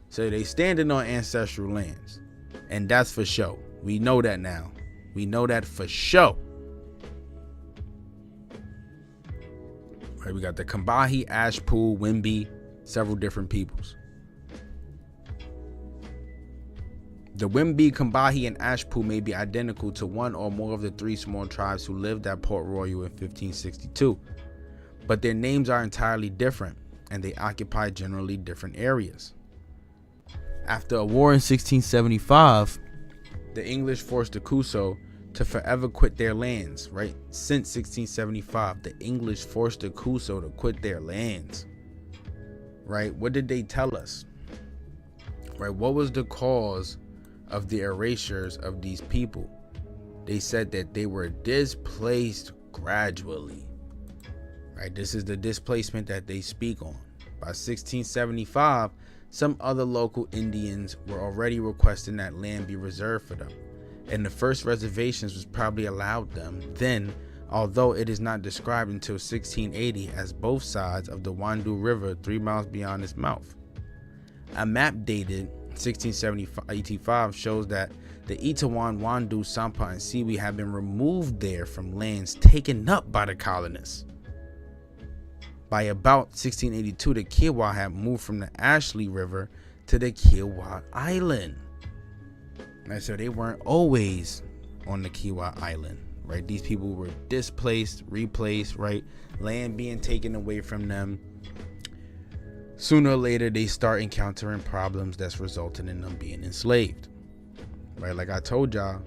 So they standing on ancestral lands, and that's for sure. We know that now. We know that for sure. Right, we got the Combahee, Ashpool, Wimby, several different peoples. The Wimby, Combahee, and Ashpool may be identical to one or more of the three small tribes who lived at Port Royal in 1562, but their names are entirely different, and they occupy generally different areas. After a war in 1675, the English forced the Kuso to forever quit their lands, right? Since 1675, the English forced the Kuso to quit their lands, right? What did they tell us? Right? What was the cause of the erasures of these people? They said that they were displaced gradually, right? This is the displacement that they speak on. By 1675, some other local Indians were already requesting that land be reserved for them, and the first reservations was probably allowed them then, although it is not described until 1680 as both sides of the Wandu River 3 miles beyond its mouth. A map dated 1685 shows that the Itawan, Wandu, Sampa, and Siwi have been removed there from lands taken up by the colonists. By about 1682, the Kiowa had moved from the Ashley River to the Kiowa Island. Right, so they weren't always on the Kiowa Island, right? These people were displaced, replaced, right? Land being taken away from them. Sooner or later, they start encountering problems that's resulting in them being enslaved, right? Like I told y'all,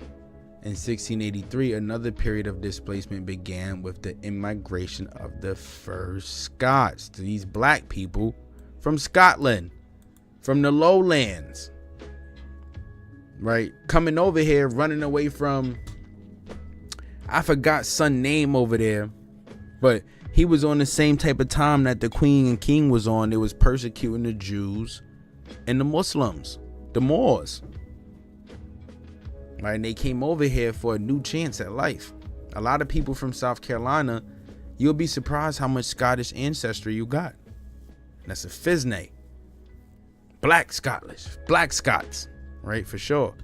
in 1683, another period of displacement began with the immigration of the first Scots, these black people from Scotland, from the lowlands, right? Coming over here, running away from, I forgot son name over there, but he was on the same type of time that the Queen and King was on. They was persecuting the Jews and the Muslims, the Moors. Right, and they came over here for a new chance at life. A lot of people from South Carolina, you'll be surprised how much Scottish ancestry you got. That's a Fisney. Black Scottish, black Scots, right, for sure.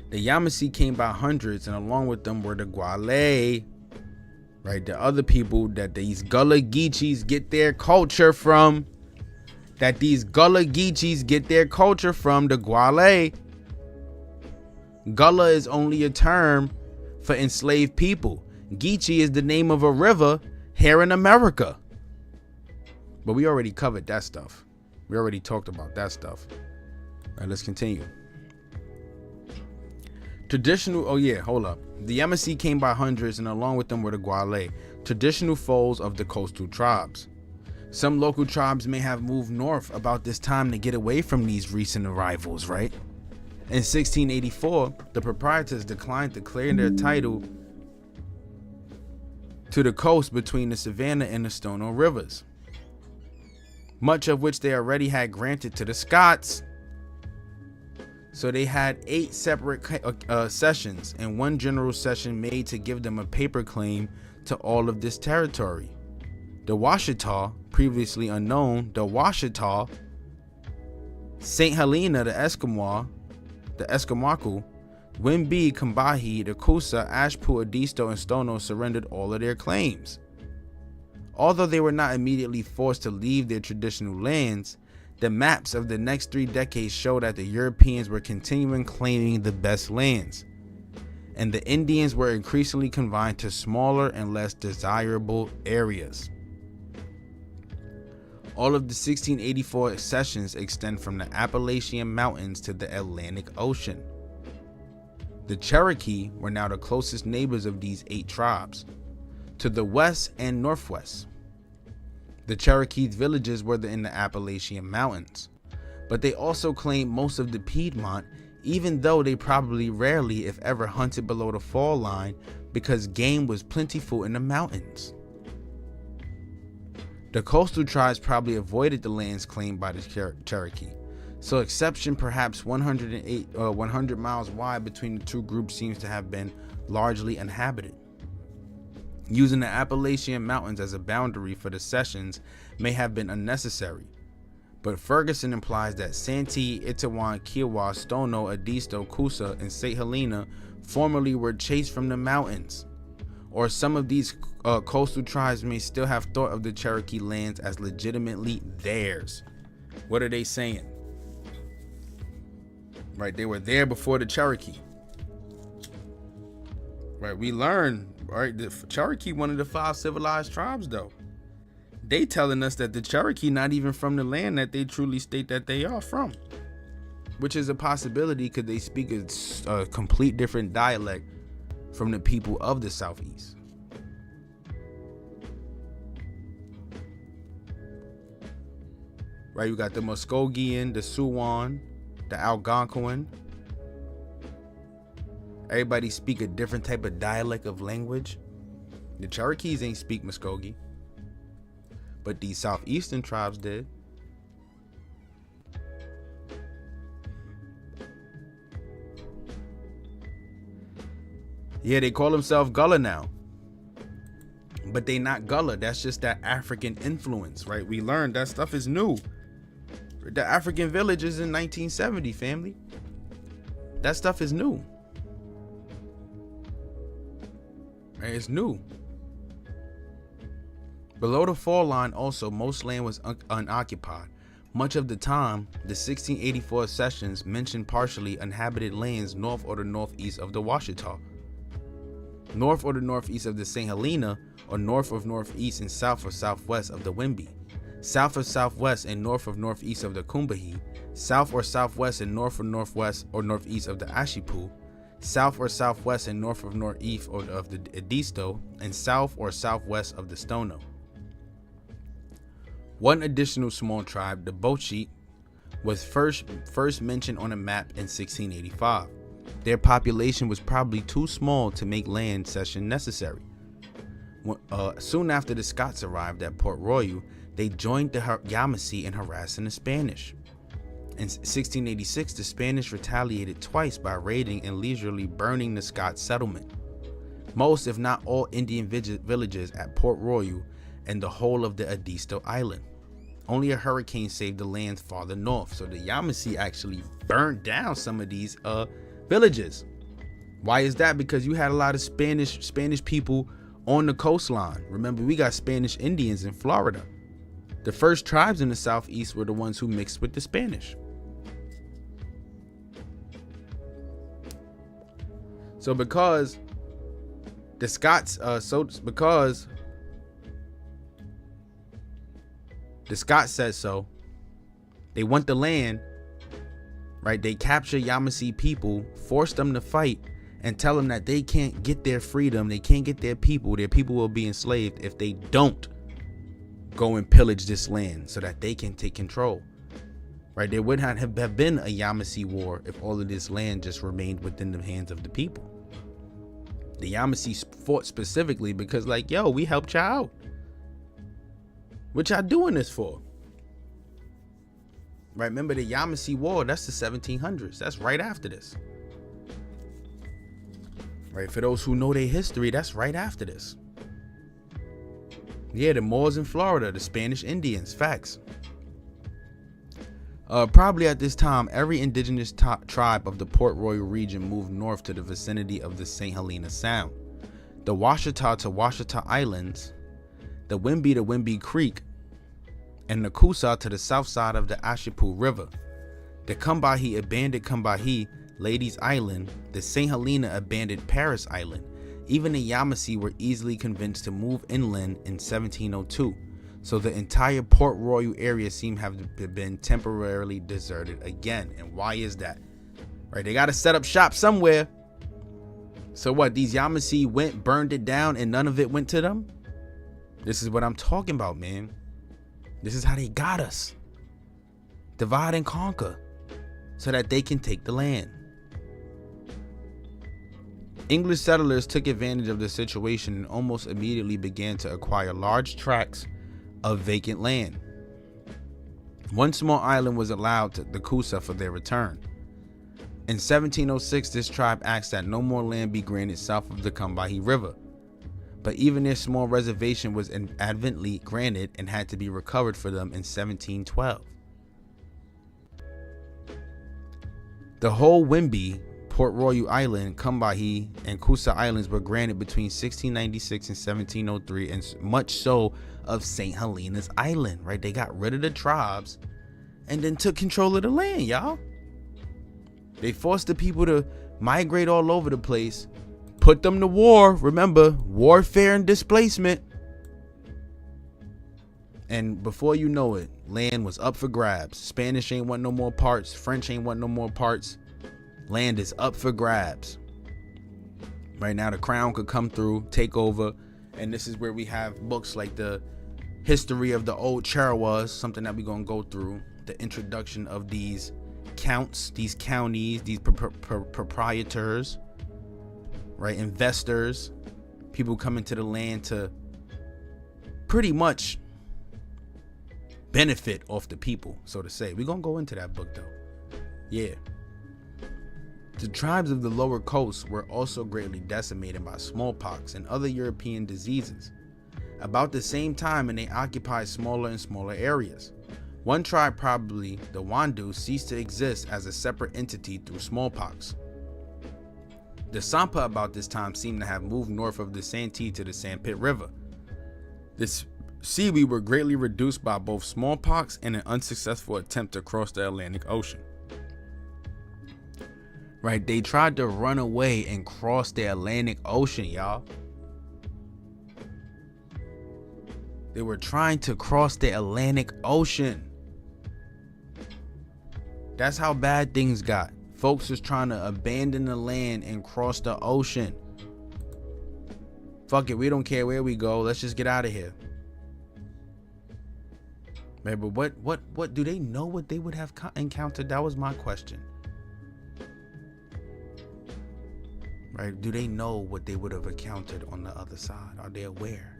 The Yamasee came by hundreds, and along with them were the Gwale, right, the other people that these Gullah Geechees get their culture from. The Gwale. Gullah is only a term for enslaved people. Geechee is the name of a river here in America. But we already covered that stuff. We already talked about that stuff. All right, let's continue. The Yamasee came by hundreds, and along with them were the Gwale, traditional foes of the coastal tribes. Some local tribes may have moved north about this time to get away from these recent arrivals, right? In 1684, the proprietors declined declaring their title to the coast between the Savannah and the Stono rivers, much of which they already had granted to the Scots. So they had 8 separate sessions, and one general session made to give them a paper claim to all of this territory. The Washita, previously unknown, the Washita, St. Helena, the Esquimalt, Wimby, Combahee, the Coosa, Ashpool, Edisto, and Stono surrendered all of their claims. Although they were not immediately forced to leave their traditional lands, the maps of the next 3 decades show that the Europeans were continuing claiming the best lands, and the Indians were increasingly confined to smaller and less desirable areas. All of the 1684 cessions extend from the Appalachian Mountains to the Atlantic Ocean. The Cherokee were now the closest neighbors of these 8 tribes, to the west and northwest. The Cherokee's villages were in the Appalachian Mountains, but they also claimed most of the Piedmont, even though they probably rarely, if ever, hunted below the fall line because game was plentiful in the mountains. The coastal tribes probably avoided the lands claimed by the Cherokee. So exception perhaps 100 miles wide between the two groups seems to have been largely inhabited. Using the Appalachian Mountains as a boundary for the cessions may have been unnecessary, but Ferguson implies that Santee, Itawan, Kiowa, Stono, Edisto, Coosa, and St. Helena formerly were chased from the mountains, or some of these coastal tribes may still have thought of the Cherokee lands as legitimately theirs. What are they saying? Right, they were there before the Cherokee. Right, we learn, right, the Cherokee, one of the 5 civilized tribes, though. They telling us that the Cherokee not even from the land that they truly state that they are from, which is a possibility because they speak a complete different dialect from the people of the Southeast. Right, you got the Muskogean, the Siouan, the Algonquin. Everybody speak a different type of dialect of language. The Cherokees ain't speak Muskogee, but these southeastern tribes did. Yeah, they call themselves Gullah now, but they not Gullah. That's just that African influence, right? We learned that stuff is new. The African villages in 1970, family. That stuff is new. It's new. Below the fall line also, most land was unoccupied. Much of the time, the 1684 cessions mentioned partially inhabited lands north or the northeast of the Washita, north or the northeast of the St. Helena, or north of northeast and south or southwest of the Wimby, south or southwest and north of northeast of the Combahee, south or southwest and north or northwest or northeast of the Ashipu, south or southwest and north of northeast of the Edisto, and south or southwest of the Stono. One additional small tribe, the Bochit, was first mentioned on a map in 1685. Their population was probably too small to make land cession necessary. Soon after the Scots arrived at Port Royal, they joined the Yamasee in harassing the Spanish. In 1686, the Spanish retaliated twice by raiding and leisurely burning the Scots settlement. Most, if not all, Indian villages at Port Royal and the whole of the Edisto Island. Only a hurricane saved the lands farther north, so the Yamasee actually burned down some of these villages. Why is that? Because you had a lot of Spanish people on the coastline. Remember, we got Spanish Indians in Florida. The first tribes in the southeast were the ones who mixed with the Spanish. So because the Scots, because the Scots said so, they want the land, right? They capture Yamasee people, force them to fight, and tell them that they can't get their freedom, they can't get their people will be enslaved if they don't go and pillage this land so that they can take control. Right? There would not have been a Yamasee war if all of this land just remained within the hands of the people. The Yamasee fought specifically because, like, yo, we helped y'all out. What y'all doing this for? Right? Remember the Yamasee War, that's the 1700s. That's right after this. Right? For those who know their history, that's right after this. Yeah, the Moors in Florida, the Spanish Indians, facts. Probably at this time, every indigenous tribe of the Port Royal region moved north to the vicinity of the St. Helena Sound, the Washita to Washita Islands, the Wimby to Wimby Creek, and the Coosa to the south side of the Ashipu River. The Combahee abandoned Combahee, Ladies Island. The St. Helena abandoned Paris Island. Even the Yamasee were easily convinced to move inland in 1702. So the entire Port Royal area seemed to have been temporarily deserted again. And why is that? Right, they got to set up shop somewhere. So what, these Yamasee went, burned it down, and none of it went to them? This is what I'm talking about, man. This is how they got us. Divide and conquer so that they can take the land. English settlers took advantage of the situation and almost immediately began to acquire large tracts of vacant land. One small island was allowed to the Kusa for their return. In 1706, this tribe asked that no more land be granted south of the Combahee River. But even their small reservation was advently granted and had to be recovered for them in 1712. The whole Wimby, Port Royal Island, Combahee, and Kusa Islands were granted between 1696 and 1703, and much so of St. Helena's Island, right? They got rid of the tribes and then took control of the land, y'all. They forced the people to migrate all over the place, put them to war. Remember, warfare and displacement. And before you know it, land was up for grabs. Spanish ain't want no more parts. French ain't want no more parts. Land is up for grabs. Right now, the crown could come through, take over. And this is where we have books like the History of the Old Charawas, something that we're going to go through. The introduction of these counts, these counties, these proprietors, right? Investors, people coming to the land to pretty much benefit off the people, so to say. We're going to go into that book though. Yeah. The tribes of the lower coast were also greatly decimated by smallpox and other European diseases about the same time, and they occupied smaller and smaller areas. One tribe, probably the Wandu, ceased to exist as a separate entity through smallpox. The Sampa about this time seemed to have moved north of the Santee to the Sandpit River. The Seaweed were greatly reduced by both smallpox and an unsuccessful attempt to cross the Atlantic Ocean. Right, they tried to run away and cross the Atlantic Ocean, y'all. They were trying to cross the Atlantic Ocean. That's how bad things got. Folks was trying to abandon the land and cross the ocean. Fuck it, we don't care where we go. Let's just get out of here. Man, but what do they know what they would have encountered? That was my question. Right? Do they know what they would have encountered on the other side? Are they aware?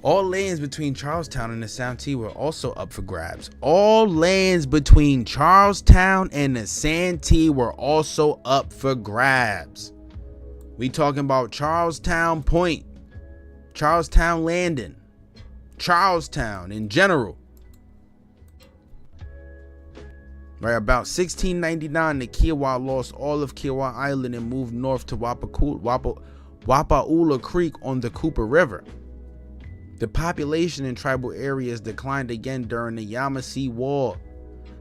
All lands between Charlestown and the Santee were also up for grabs. All lands between Charlestown and the Santee were also up for grabs. We talking about Charlestown Point, Charlestown Landing, Charlestown in general. Right, about 1699, the Kiowa lost all of Kiowa Island and moved north to Wapaula Creek on the Cooper River. The population in tribal areas declined again during the Yamasee War.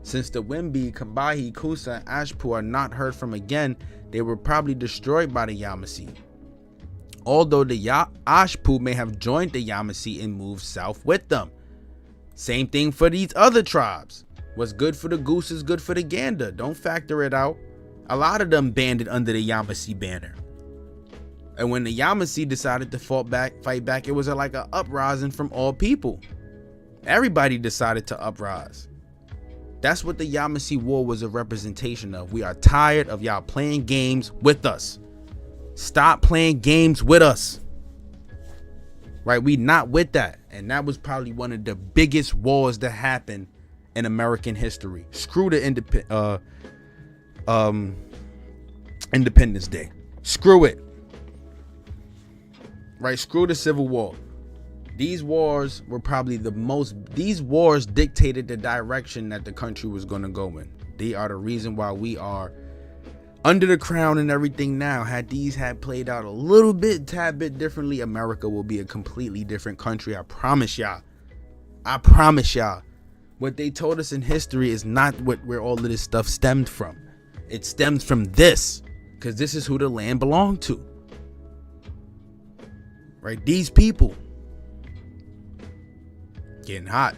Since the Wimby, Combahee, Kusa, and Ashpoo are not heard from again, they were probably destroyed by the Yamasee. Although the Ashpoo may have joined the Yamasee and moved south with them. Same thing for these other tribes. What's good for the goose is good for the gander. Don't factor it out. A lot of them banded under the Yamasee banner. And when the Yamasee decided to fight back, it was like an uprising from all people. Everybody decided to uprise. That's what the Yamasee War was a representation of. We are tired of y'all playing games with us. Stop playing games with us. Right? We not with that. And that was probably one of the biggest wars that happened in American history. Screw the Independence Day. Screw it. Right? Screw the Civil War. These wars were probably these wars dictated the direction that the country was going to go in. They are the reason why we are under the crown and everything now. Had these played out a tad bit differently, America will be a completely different country. I promise y'all. I promise y'all. What they told us in history is not where all of this stuff stemmed from. It stems from this, because this is who the land belonged to. Right? These people. Getting hot.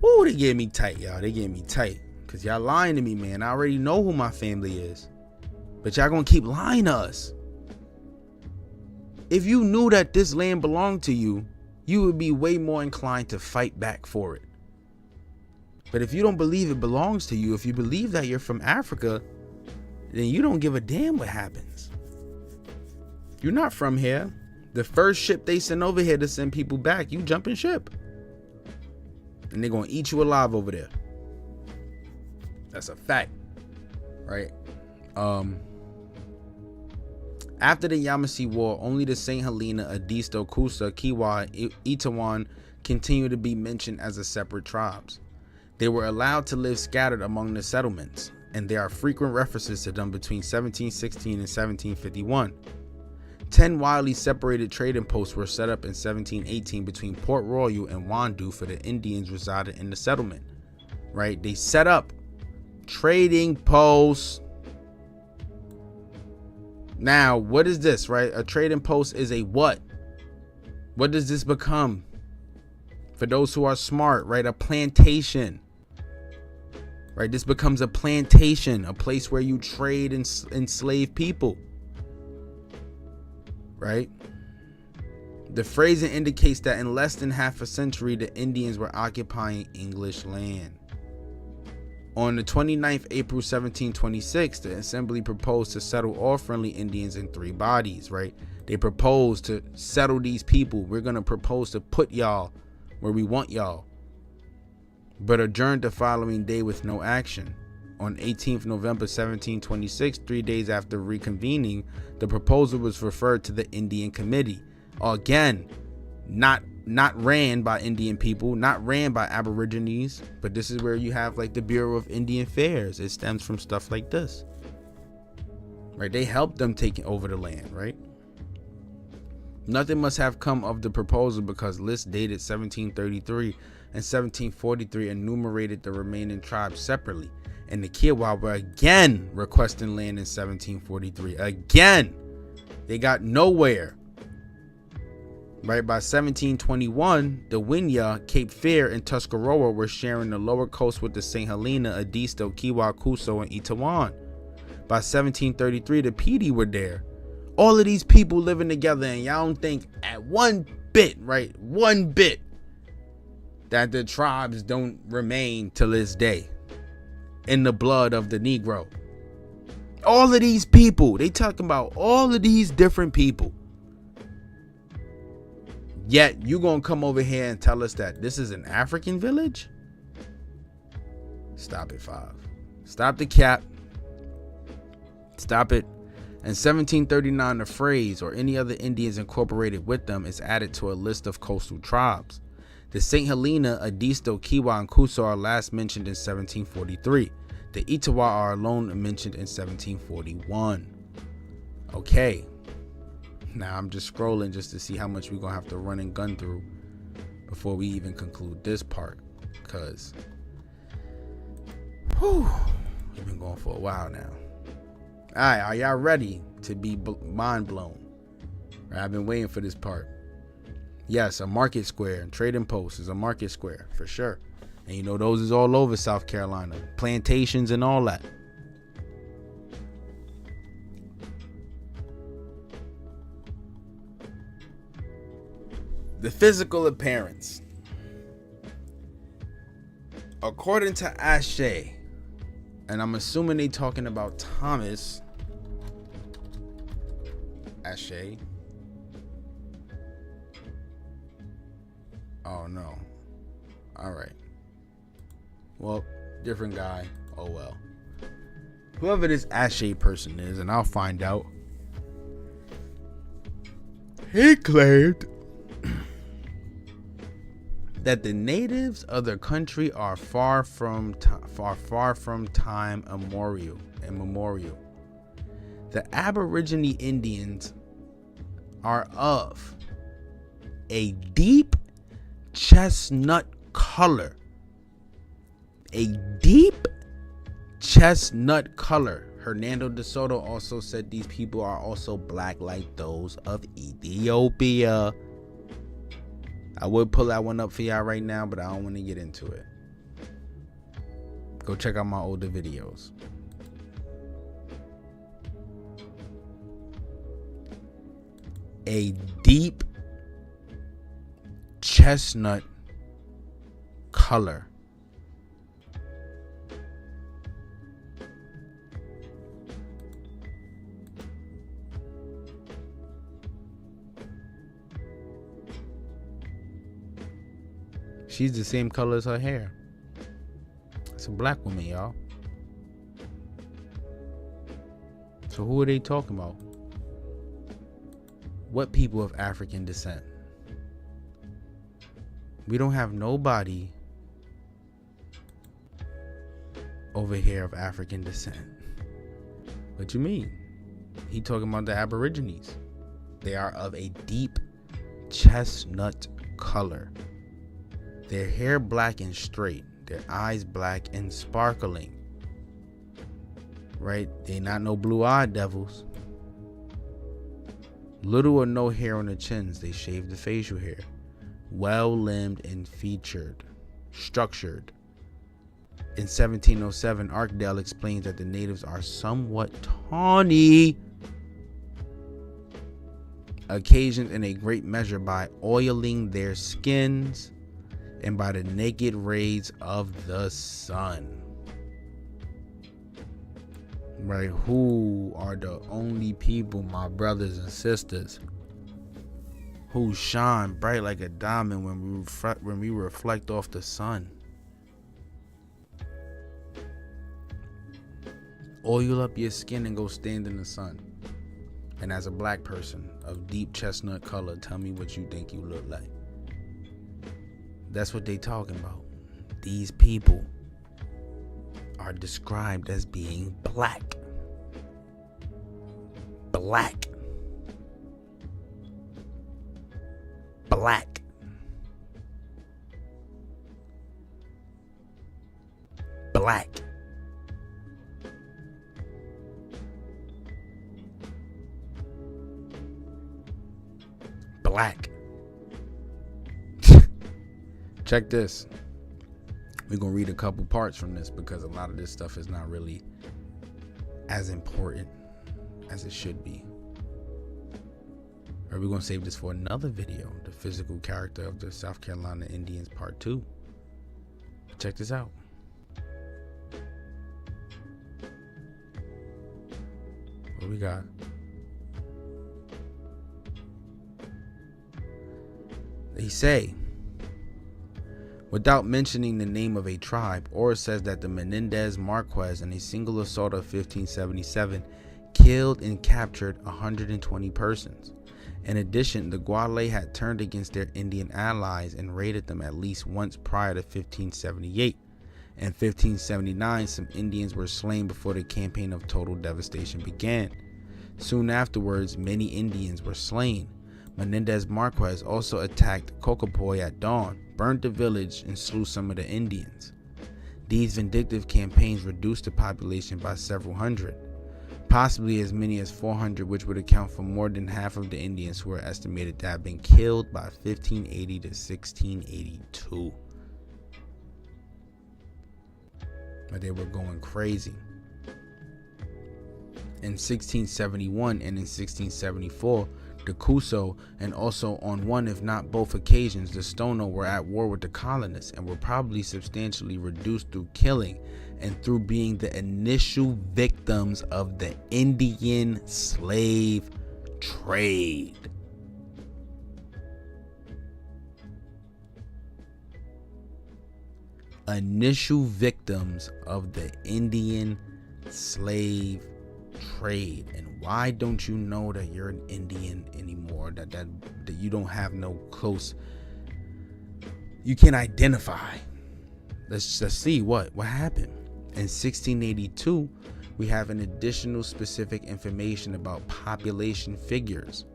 Woo, they get me tight, y'all. They get me tight. Because y'all lying to me, man. I already know who my family is. But y'all gonna keep lying to us. If you knew that this land belonged to you, you would be way more inclined to fight back for it. But if you don't believe it belongs to you, if you believe that you're from Africa, then you don't give a damn what happens. You're not from here. The first ship they send over here to send people back, you jumping ship. And they're going to eat you alive over there. That's a fact, right? After the Yamasee War, only the St. Helena, Edisto, Coosa, Kiowa, Itawan continued to be mentioned as a separate tribes. They were allowed to live scattered among the settlements, and there are frequent references to them between 1716 and 1751. 10 widely separated trading posts were set up in 1718 between Port Royal and Wandu for the Indians residing in the settlement. Right? They set up trading posts. Now, what is this, right? A trading post is a what? What does this become? For those who are smart, right? A plantation. Right? This becomes a plantation, a place where you trade and enslave people. Right? The phrasing indicates that in less than half a century, the Indians were occupying English land. On the 29th April 1726, the assembly proposed to settle all friendly Indians in 3 bodies, right? They proposed to settle these people. We're going to propose to put y'all where we want y'all. But adjourned the following day with no action. On 18th November 1726, 3 days after reconvening, the proposal was referred to the Indian Committee. Again, not ran by Indian people, not ran by Aborigines, but this is where you have like the Bureau of Indian Affairs. It stems from stuff like this. Right? They helped them take over the land, right? Nothing must have come of the proposal because lists dated 1733 and 1743 enumerated the remaining tribes separately. And the Kiowa were again requesting land in 1743. Again, they got nowhere. Right, by 1721, the Winya, Cape Fear, and Tuscarora were sharing the lower coast with the St. Helena, Edisto, Kiowa, Coosa, and Itawan. By 1733, the Pedi were there. All of these people living together, and y'all don't think at one bit, right, one bit, that the tribes don't remain to this day in the blood of the Negro. All of these people, they talking about all of these different people. Yet you gonna come over here and tell us that this is an African village? Stop it, Five. Stop the cap. Stop it. In 1739, the phrase or any other Indians incorporated with them is added to a list of coastal tribes. The St. Helena, Edisto, Kiowa, and Coosa are last mentioned in 1743. The Itawa are alone mentioned in 1741. Okay. Now I'm just scrolling just to see how much we're going to have to run and gun through before we even conclude this part. Because, we've been going for a while now. All right, are y'all ready to be mind blown? Right, I've been waiting for this part. Yes, a market square and trading post is a market square for sure. And you know, those is all over South Carolina. Plantations and all that. The physical appearance. According to Ashe, and I'm assuming they talking about Thomas Ashe. Oh no. All right. Well, different guy. Oh well. Whoever this Ashe person is, and I'll find out. He claimed that the natives of the country are far from time immemorial. The Aborigine Indians are of a deep chestnut color. A deep chestnut color. Hernando de Soto also said these people are also black like those of Ethiopia. I would pull that one up for y'all right now, but I don't want to get into it. Go check out my older videos. A deep chestnut color. She's the same color as her hair. It's a black woman, y'all. So who are they talking about? What people of African descent? We don't have nobody over here of African descent. What you mean? He talking about the Aborigines. They are of a deep chestnut color. Their hair black and straight. Their eyes black and sparkling. Right? They not no blue-eyed devils. Little or no hair on the chins. They shave the facial hair. Well-limbed and featured. Structured. In 1707, Arkdale explains that the natives are somewhat tawny, occasioned in a great measure by oiling their skins and by the naked rays of the sun. Right? Who are the only people, my brothers and sisters, who shine bright like a diamond when we reflect off the sun? Oil up your skin and go stand in the sun. And as a black person of deep chestnut color, tell me what you think you look like. That's what they talking about. These people are described as being black. Black. Black. Black. Black. Check this. We're going to read a couple parts from this because a lot of this stuff is not really as important as it should be. Or we're going to save this for another video. The physical character of the South Carolina Indians part 2. Check this out. What we got? They say, without mentioning the name of a tribe, Orr says that the Menendez Marquez in a single assault of 1577 killed and captured 120 persons. In addition, the Guale had turned against their Indian allies and raided them at least once prior to 1578. In 1579, some Indians were slain before the campaign of total devastation began. Soon afterwards, many Indians were slain. Menendez Marquez also attacked Cocopoy at dawn, burned the village, and slew some of the Indians. These vindictive campaigns reduced the population by several hundred, possibly as many as 400, which would account for more than half of the Indians who are estimated to have been killed by 1580 to 1682. But they were going crazy. In 1671 and in 1674, the Kuso, and also on one if not both occasions, the Stono were at war with the colonists and were probably substantially reduced through killing and through being the initial victims of the Indian slave trade. Initial victims of the Indian slave trade. And why don't you know that you're an Indian anymore? That you don't have no close, you can't identify. Let's see what happened. In 1682, we have an additional specific information about population figures.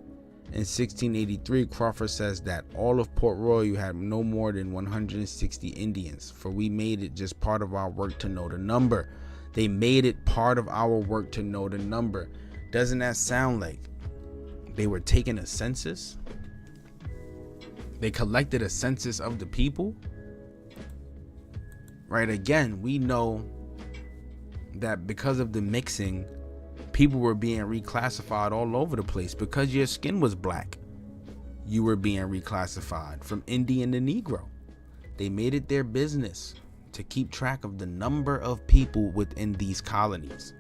In 1683, Crawford says that all of Port Royal had no more than 160 Indians, for we made it just part of our work to know the number. They made it part of our work to know the number. Doesn't that sound like they were taking a census? They collected a census of the people? Right, again, we know that because of the mixing, people were being reclassified all over the place. Because your skin was black, you were being reclassified from Indian to Negro. They made it their business to keep track of the number of people within these colonies.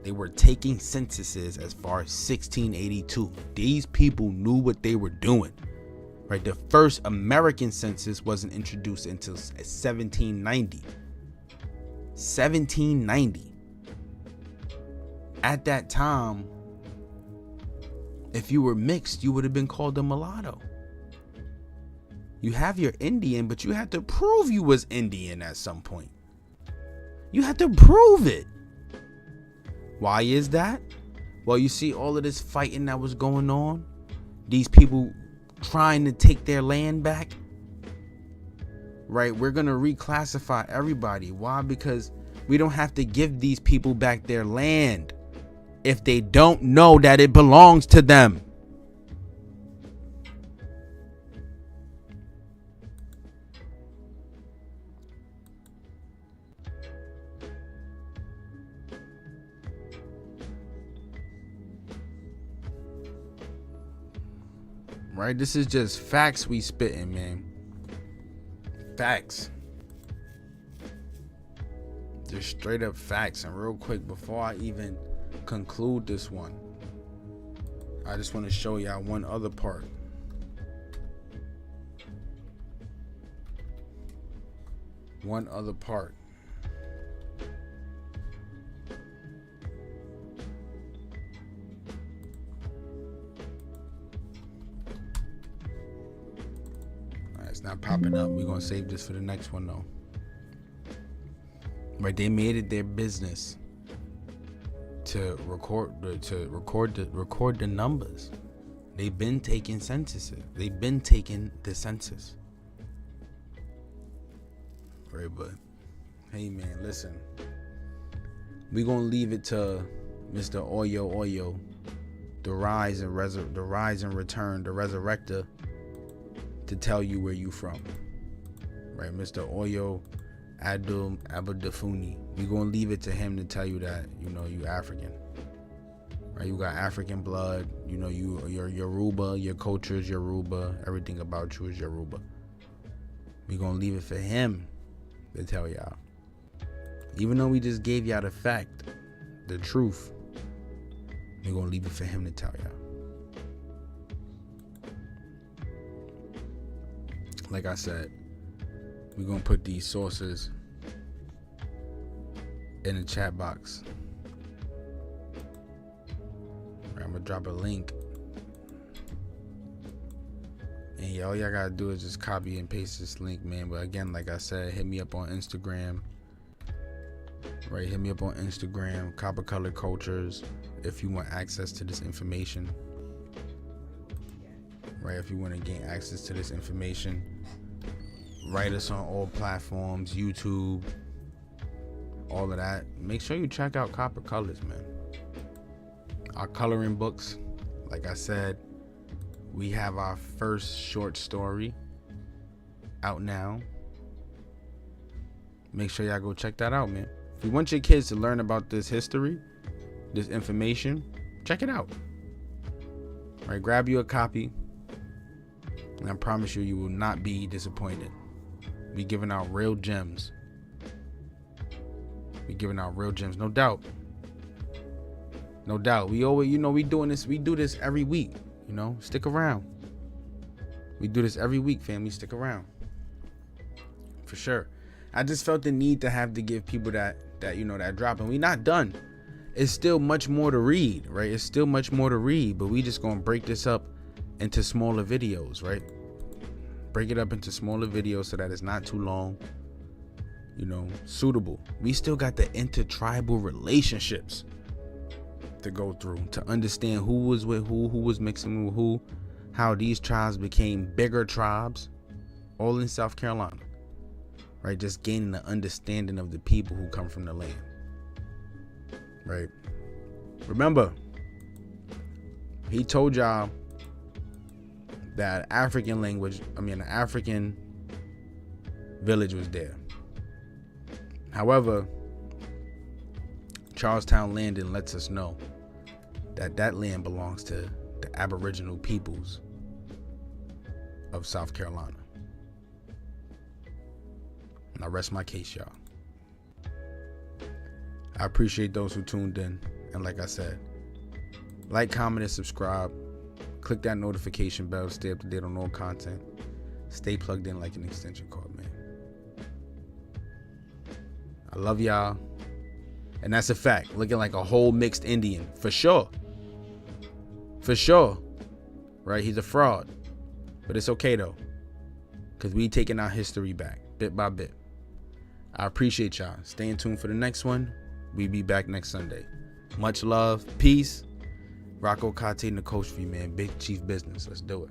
They were taking censuses as far as 1682. These people knew what they were doing. right? The first American census wasn't introduced until 1790. 1790. At that time, if you were mixed, you would have been called a mulatto. You have your Indian, but you had to prove you was Indian at some point. You had to prove it. Why is that? Well, you see all of this fighting that was going on. These people trying to take their land back. Right? We're going to reclassify everybody. Why? Because we don't have to give these people back their land if they don't know that it belongs to them. Right? This is just facts we spitting, man. Facts. Just straight up facts. And real quick, before I even conclude this one, I just want to show y'all one other part. One other part. It's not popping up. We're gonna save this for the next one though. Right, they made it their business to record the numbers. They've been taking censuses. They've been taking the census. Right, but hey man, listen. We're gonna leave it to Mr. Oyo, the rise and return, the resurrector, to tell you where you from. Right, Mr. Oyo Abadafuni. We're gonna leave it to him to tell you that, you know, you African. Right, you got African blood, you know, you're Yoruba, your culture is Yoruba, everything about you is Yoruba. We're gonna leave it for him to tell y'all. Even though we just gave y'all the fact, the truth, we're gonna leave it for him to tell y'all. Like I said, we're gonna put these sources in the chat box. I'm gonna drop a link, and all y'all gotta do is just copy and paste this link, man. But again, like I said, hit me up on Instagram. Right, hit me up on Instagram, Copper Colored Cultures, if you want access to this information. Right, if you want to gain access to this information, write us on all platforms, YouTube, all of that. Make sure you check out Copper Colors, man. Our coloring books, like I said, we have our first short story out now. Make sure y'all go check that out, man. If you want your kids to learn about this history, this information, check it out. All right, grab you a copy, and I promise you, you will not be disappointed. We giving out real gems. We giving out real gems, no doubt. No doubt. We always, you know, we do this every week. You know, stick around. We do this every week, family. Stick around. For sure. I just felt the need to have to give people that you know, that drop, and we not done. It's still much more to read, right? It's still much more to read, but we just gonna break this up into smaller videos, right? Break it up into smaller videos so that it's not too long, you know, suitable. We still got the intertribal relationships to go through to understand who was with who was mixing with who, how these tribes became bigger tribes, all in South Carolina, right? Just gaining the understanding of the people who come from the land, right? Remember, he told y'all that African village was there. However, Charlestown Landing lets us know that land belongs to the aboriginal peoples of South Carolina. And I rest my case, y'all. I appreciate those who tuned in. And like I said, like, comment, and subscribe. Click Click that notification bell to stay up to date on all content. Stay plugged in like an extension cord, man. I love y'all. And that's a fact. Looking like a whole mixed Indian. For sure. For sure. Right? He's a fraud. But it's okay, though. Because we taking our history back. Bit by bit. I appreciate y'all. Stay in tune for the next one. We be back next Sunday. Much love. Peace. Rocco Kate and the coach for you, man. Big Chief Business. Let's do it.